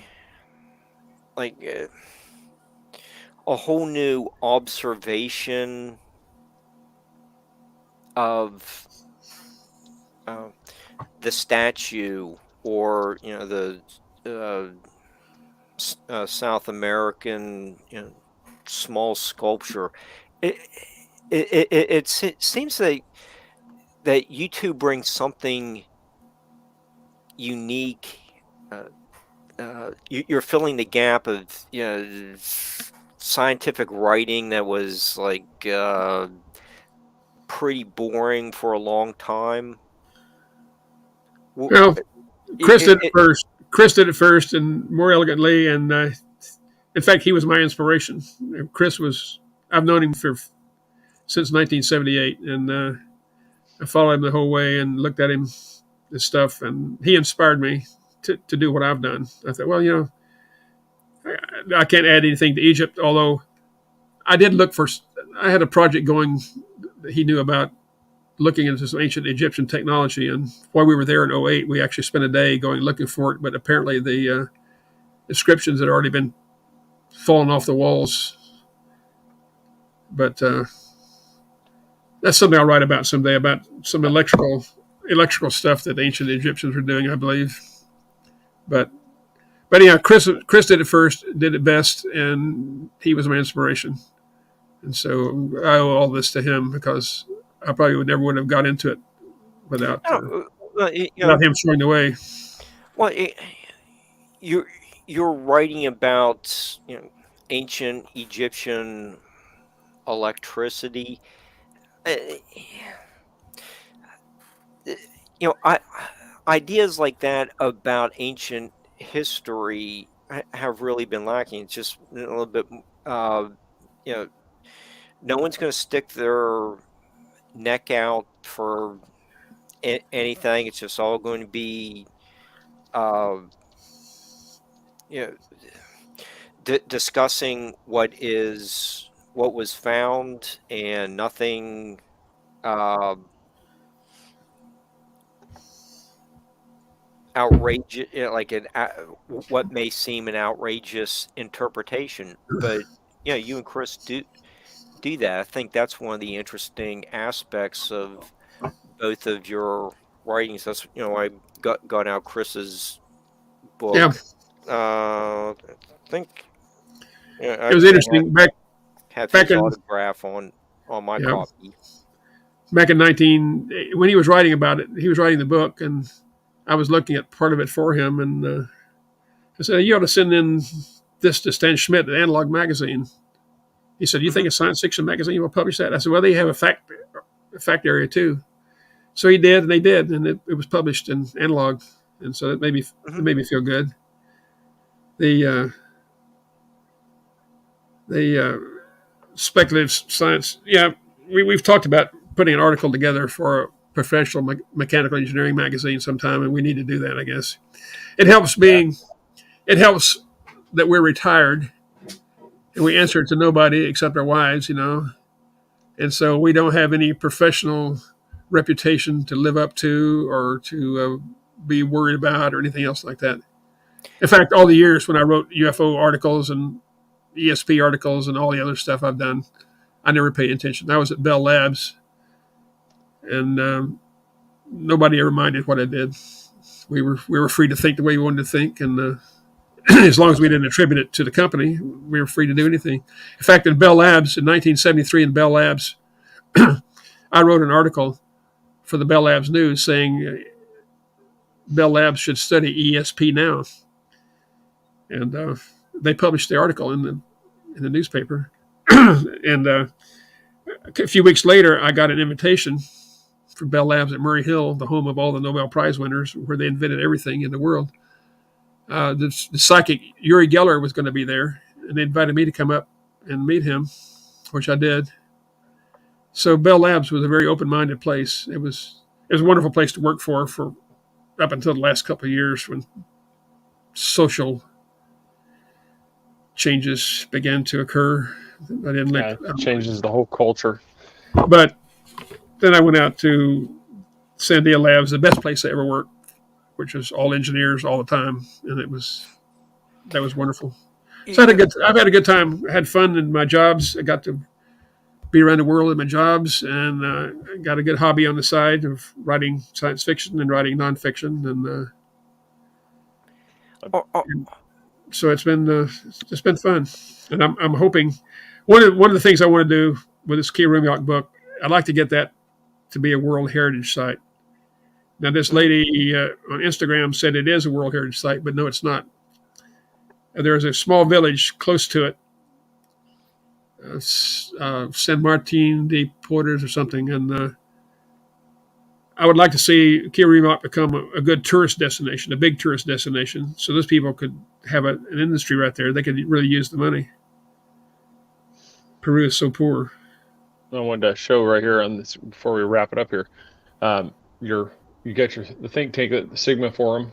a whole new observation of the statue, or the South American small sculpture. It seems that you two bring something unique. You're filling the gap of scientific writing that was like pretty boring for a long time. Well, Chris did it first. Chris did it first and more elegantly, and in fact, he was my inspiration. I've known him since 1978, and I followed him the whole way and looked at him and stuff, and he inspired me to do what I've done. I thought, well, I can't add anything to Egypt, although I did I had a project going that he knew about, looking into some ancient Egyptian technology, and while we were there in 2008, we actually spent a day going looking for it, but apparently the inscriptions had already been fallen off the walls. But that's something I'll write about someday, about some electrical stuff that the ancient Egyptians were doing, I believe. But yeah, Chris did it first, did it best, and he was my inspiration. And so I owe all this to him, because I probably would have got into it without him showing the way. Well, you're writing about ancient Egyptian electricity. Ideas like that about ancient history have really been lacking. It's just a little bit, no one's going to stick their neck out for anything. It's just all going to be, discussing what was found, and nothing outrageous, what may seem an outrageous interpretation. But you and Chris do that. I think that's one of the interesting aspects of both of your writings. That's I got out Chris's book. Yeah. I think it was interesting. Back his autograph on my copy. Back in when he was writing about it, he was writing the book, and I was looking at part of it for him, and I said, "You ought to send in this to Stan Schmidt at Analog Magazine." He said, "You think a science fiction magazine will publish that?" I said, "Well, they have a fact area too." So he did, and they did, and it was published in Analog, and so it made me feel good. The speculative science, we've talked about putting an article together for a professional mechanical engineering magazine sometime, and we need to do that, I guess. It helps that we're retired and we answer to nobody except our wives, and so we don't have any professional reputation to live up to, or to be worried about, or anything else like that. In fact, all the years when I wrote UFO articles and ESP articles and all the other stuff I've done, I never paid attention. I was at Bell Labs, and nobody ever minded what I did. We were free to think the way we wanted to think, and as long as we didn't attribute it to the company, we were free to do anything. In fact, in Bell Labs, in 1973 in Bell Labs, I wrote an article for the Bell Labs News saying Bell Labs should study ESP now. And they published the article in the newspaper. And a few weeks later, I got an invitation from Bell Labs at Murray Hill, the home of all the Nobel Prize winners, where they invented everything in the world. The psychic Uri Geller was going to be there, and they invited me to come up and meet him, which I did. So Bell Labs was a very open-minded place. It was a wonderful place to work for up until the last couple of years, when social changes began to occur. I didn't it changes the whole culture. But then I went out to Sandia Labs, the best place I ever worked, which was all engineers all the time, and that was wonderful. So I've had a good time, had fun in my jobs. I got to be around the world in my jobs, and got a good hobby on the side of writing science fiction and writing nonfiction, and so it's been fun. And I'm hoping one of the things I want to do with this Key Rumiak book, I'd like to get that to be a World Heritage Site. Now, this lady on Instagram said it is a World Heritage Site, but no, it's not. There's a small village close to it, San Martin de Porters or something, and I would like to see Key Rumiak become a good tourist destination, a big tourist destination, so those people could have an industry right there. They could really use the money. Peru is so poor. I wanted to show right here on this before we wrap it up here. You got the think tank at the Sigma Forum.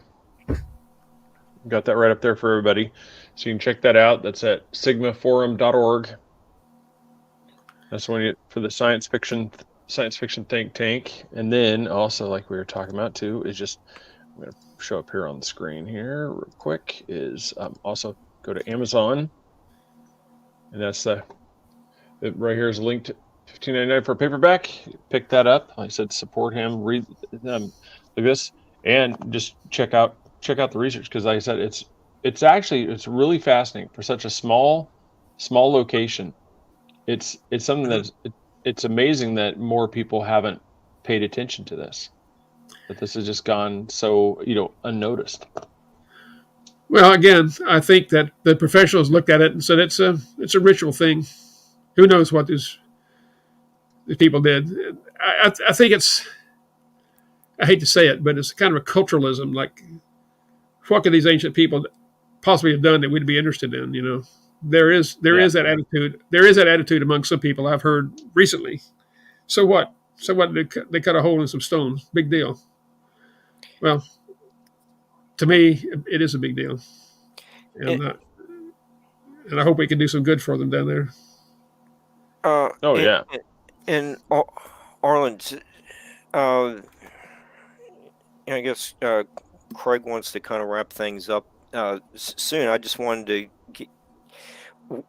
Got that right up there for everybody, so you can check that out. That's at sigmaforum.org. That's one for the science fiction think tank. And then also, like we were talking about too, is just I'm going to show up here on the screen here real quick. Is also go to Amazon, and that's right here is a link to $15.99 for a paperback. Pick that up. Like I said, support him. Read like this, and just check out the research, because like I said, it's really fascinating for such a small location. It's something that it's amazing that more people haven't paid attention to this. That this has just gone so unnoticed. Well, again, I think that the professionals looked at it and said it's a ritual thing. Who knows what these people did? I think I hate to say it, but it's kind of a culturalism. Like, what could these ancient people possibly have done that we'd be interested in? There is that attitude. There is that attitude among some people I've heard recently. So what? They cut a hole in some stones. Big deal. Well, to me, it is a big deal, and I hope we can do some good for them down there. And Arlan, I guess Craig wants to kind of wrap things up soon. I just wanted to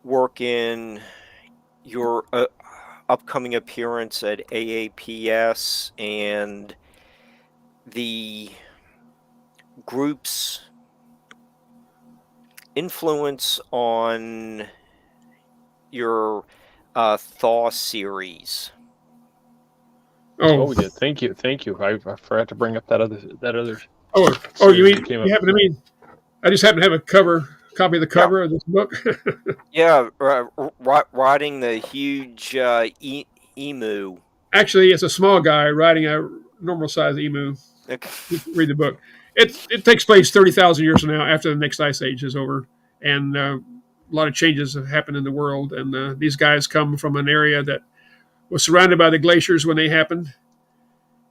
work in your upcoming appearance at AAPS and the group's influence on your Thaw series. Oh, we did. Thank you. I forgot to bring up that other. You happen to mean? I just happen to have a copy of the cover of this book. Yeah, riding the huge emu. Actually, it's a small guy riding a normal-sized emu. Read the book. It takes place 30,000 years from now, after the next ice age is over, and a lot of changes have happened in the world. And these guys come from an area that was surrounded by the glaciers when they happened,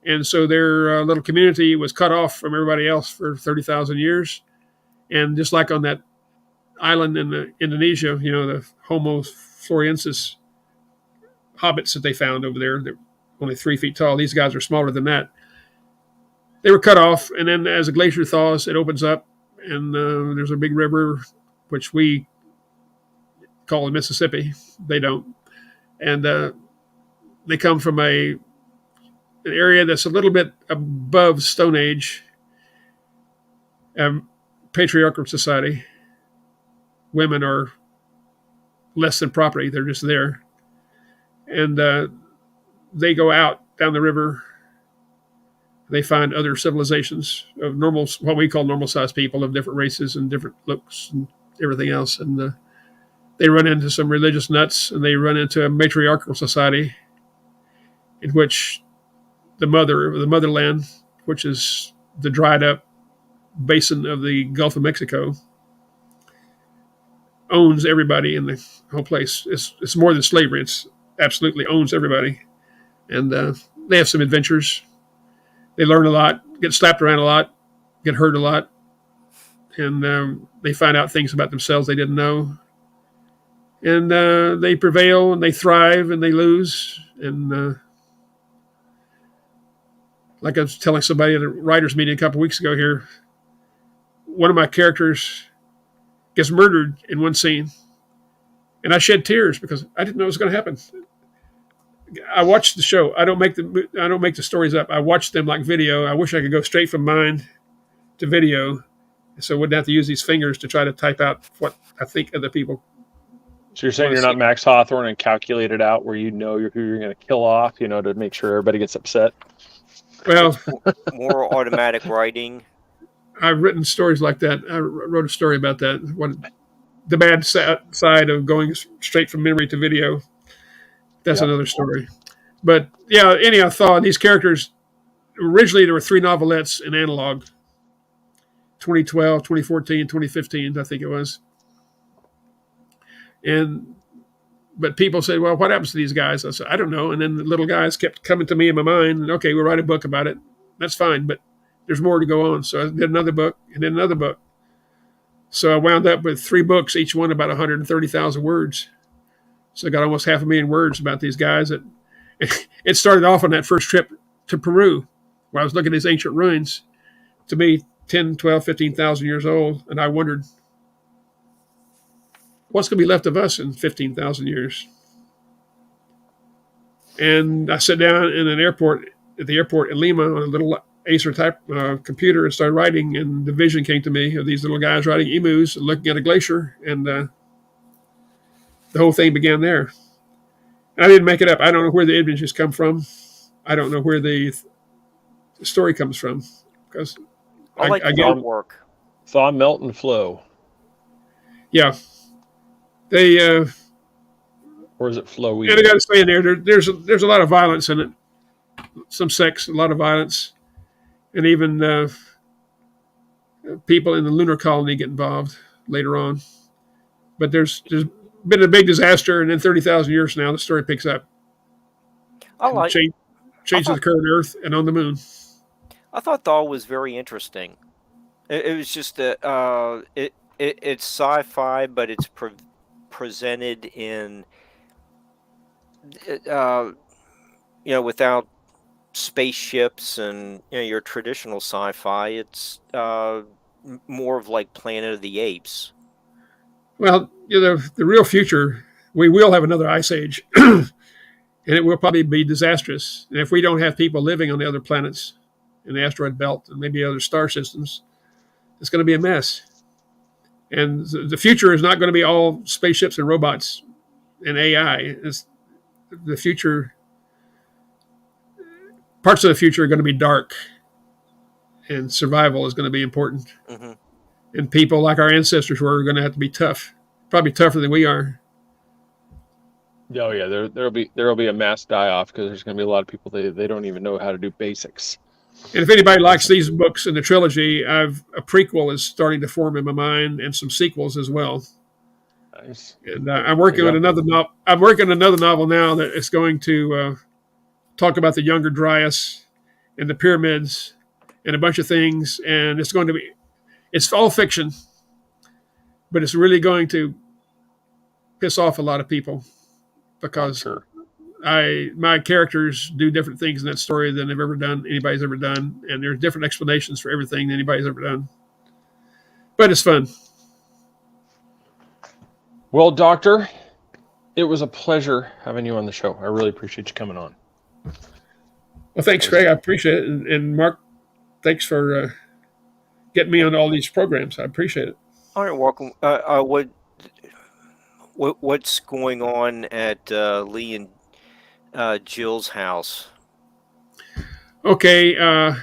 and so their little community was cut off from everybody else for 30,000 years. And just like on that island in Indonesia, the Homo floresiensis hobbits that they found over there, they're only 3 feet tall. These guys are smaller than that. They were cut off, and then as the glacier thaws, it opens up, and there's a big river, which we call the Mississippi. They don't. And they come from an area that's a little bit above Stone Age, patriarchal society. Women are less than property. They're just there. And they go out down the river. They find other civilizations of what we call normal-sized people, of different races and different looks and everything else. And they run into some religious nuts, and they run into a matriarchal society in which the motherland, which is the dried-up basin of the Gulf of Mexico, owns everybody in the whole place. It's more than slavery. It's absolutely owns everybody. And they have some adventures. They learn a lot, get slapped around a lot, get hurt a lot, and they find out things about themselves they didn't know. And they prevail, and they thrive, and they lose. And like I was telling somebody at a writers' meeting a couple weeks ago here, one of my characters gets murdered in one scene, and I shed tears because I didn't know it was going to happen. I watched the show. I don't make the stories up. I watch them like video. I wish I could go straight from mind to video, so I wouldn't have to use these fingers to try to type out what I think other people. So you're saying you're not Max Hawthorne and calculate it out where you know who you're going to kill off, to make sure everybody gets upset? Well, more automatic writing. I've written stories like that. I wrote a story about that. What the bad side of going straight from memory to video. That's another story. But yeah, anyhow, I thought these characters, originally there were 3 novelettes in analog. 2012, 2014, 2015, I think it was. But people say, well, what happens to these guys? I said, I don't know. And then the little guys kept coming to me in my mind. And okay, we'll write a book about it. That's fine, but there's more to go on. So I did another book and then another book. So I wound up with 3 books, each one about 130,000 words. So I got almost 500,000 words about these guys. It started off on that first trip to Peru, where I was looking at these ancient ruins, to be 10, 12, 15,000 years old. And I wondered, what's going to be left of us in 15,000 years? And I sat down at the airport in Lima on a little Acer type computer and started writing. And the vision came to me of these little guys riding emus and looking at a glacier. And the whole thing began there. And I didn't make it up. I don't know where the images come from. I don't know where the story comes from. Because I like the artwork. Thaw, melt, and flow. Yeah. They or is it flowy? And I got to say in there's a lot of violence in it. Some sex, a lot of violence, and even people in the lunar colony get involved later on. But there's been a big disaster, and then 30,000 years from now, the story picks up. Changes occur on Earth and on the moon. I thought Thaw was very interesting. It was just that it's sci-fi, but it's presented in without spaceships and your traditional sci-fi. It's more of like Planet of the Apes. Well, the real future, we will have another ice age, and it will probably be disastrous. And if we don't have people living on the other planets in the asteroid belt and maybe other star systems, it's going to be a mess. And the future is not going to be all spaceships and robots and AI. The future, parts of the future are going to be dark, and survival is going to be important. Mm-hmm. And people like our ancestors were going to have to be tough, probably tougher than we are. Oh yeah, there'll be a mass die-off because there's going to be a lot of people they don't even know how to do basics. And if anybody likes these books in the trilogy, a prequel is starting to form in my mind, and some sequels as well. Nice. And I'm working on another novel. I'm working on another novel now that is going to talk about the Younger Dryas and the pyramids and a bunch of things. And it's all fiction, but it's really going to piss off a lot of people because my characters do different things in that story than anybody's ever done. And there's different explanations for everything than anybody's ever done. But it's fun. Well, Doctor, it was a pleasure having you on the show. I really appreciate you coming on. Well, thanks, Craig. I appreciate it. And Mark, thanks for getting me on all these programs. I appreciate it. All right, welcome. What's going on at Lee and Jill's house? Okay.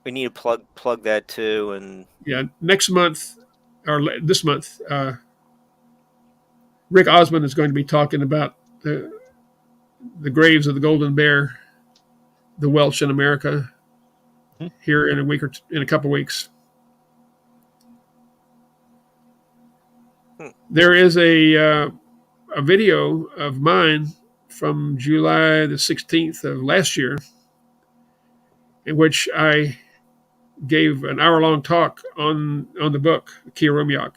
We need to plug that too. And yeah, next month or this month, Rick Osmond is going to be talking about the graves of the Golden Bear, the Welsh in America, here in a couple weeks. There is a video of mine from July the 16th of last year, in which I gave an hour-long talk on the book, Kiarumiak.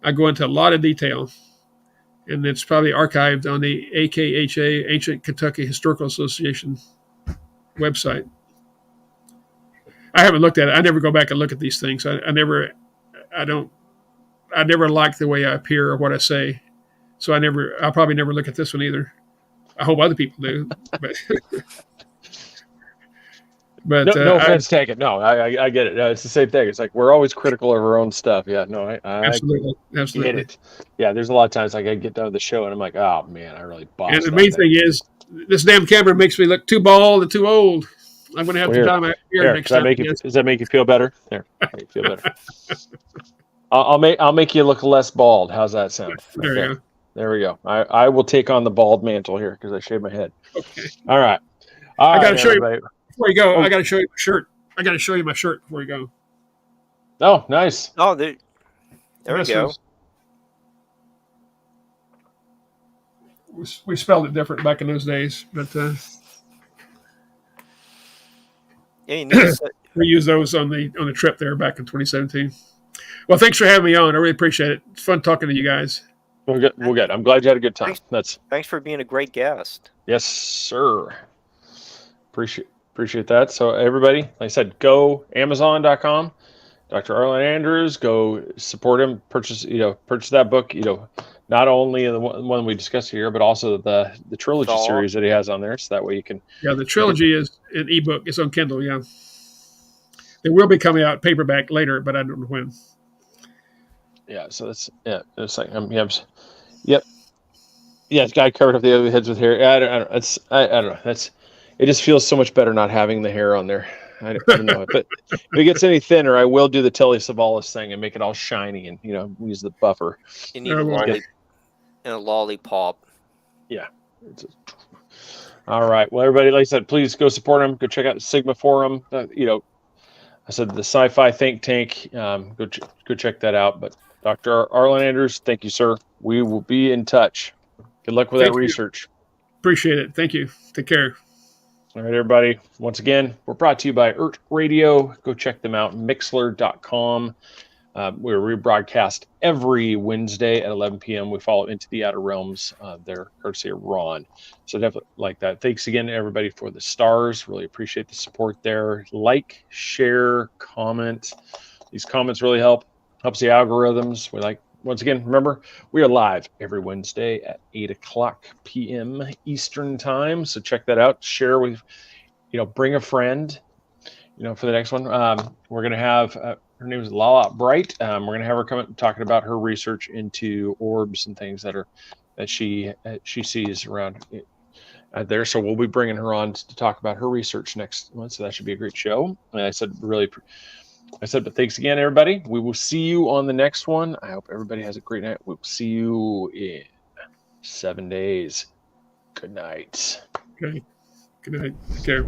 I go into a lot of detail, and it's probably archived on the AKHA, Ancient Kentucky Historical Association website. I haven't looked at it. I never go back and look at these things. I I never like the way I appear or what I say, so I'll probably never look at this one either. I hope other people do, but but No offense taken. No, I get it. It's the same thing. It's like we're always critical of our own stuff. Yeah, no, I absolutely, get absolutely. it. Yeah, there's a lot of times like I get done with the show and I'm like, oh man, I really bossed. And the main thing is, this damn camera makes me look too bald and too old. I'm going to have to dye my hair next time. Does that make you feel better? There, make you feel better. I'll make you look less bald. How's that sound? There you go. There we go. I will take on the bald mantle here because I shaved my head. Okay. All right. I got to show you before you go. I got to show you my shirt. I got to show you my shirt before you go. Oh, nice. Oh, there we go. We spelled it different back in those days, but we used those on the trip there back in 2017. Well, thanks for having me on. I really appreciate it. It's fun talking to you guys. We're good. I'm glad you had a good time. Thanks for being a great guest. Yes, sir. Appreciate that. So everybody, like I said, go Amazon.com, Dr. Arlan Andrews, go support him, purchase that book, not only the one we discussed here, but also the trilogy series that he has on there. So that way you can. Yeah, the trilogy is an ebook. It's on Kindle. Yeah. It will be coming out paperback later, but I don't know when. Yeah. So it's like, yep. Yeah. It's guy covered up the other heads with hair. I don't know. It just feels so much better not having the hair on there. I don't know. But if it gets any thinner, I will do the Telly Savalas thing and make it all shiny and, use the buffer. You need a lollipop. Yeah. All right. Well, everybody, like I said, please go support them. Go check out the Sigma Forum. I said the Sci-Fi Think Tank. Go check that out. But Dr. Arlan Andrews, thank you, sir. We will be in touch. Good luck with that research. Appreciate it. Thank you. Take care. All right, everybody. Once again, we're brought to you by ERT Radio. Go check them out, Mixler.com. We're rebroadcast every Wednesday at 11 p.m. We follow Into the Outer Realms. They're courtesy of Ron. So definitely like that. Thanks again to everybody for the stars. Really appreciate the support there. Like, share, comment. These comments really helps the algorithms. Once again, remember, we are live every Wednesday at 8 o'clock p.m. Eastern time. So check that out. Share with, bring a friend, for the next one. We're going to have, her name is Lala Bright. We're going to have her come talking about her research into orbs and things that she sees around there. So we'll be bringing her on to talk about her research next month. So that should be a great show. And but thanks again, everybody. We will see you on the next one. I hope everybody has a great night. We'll see you in 7 days. Good night. Okay. Good night. Take care.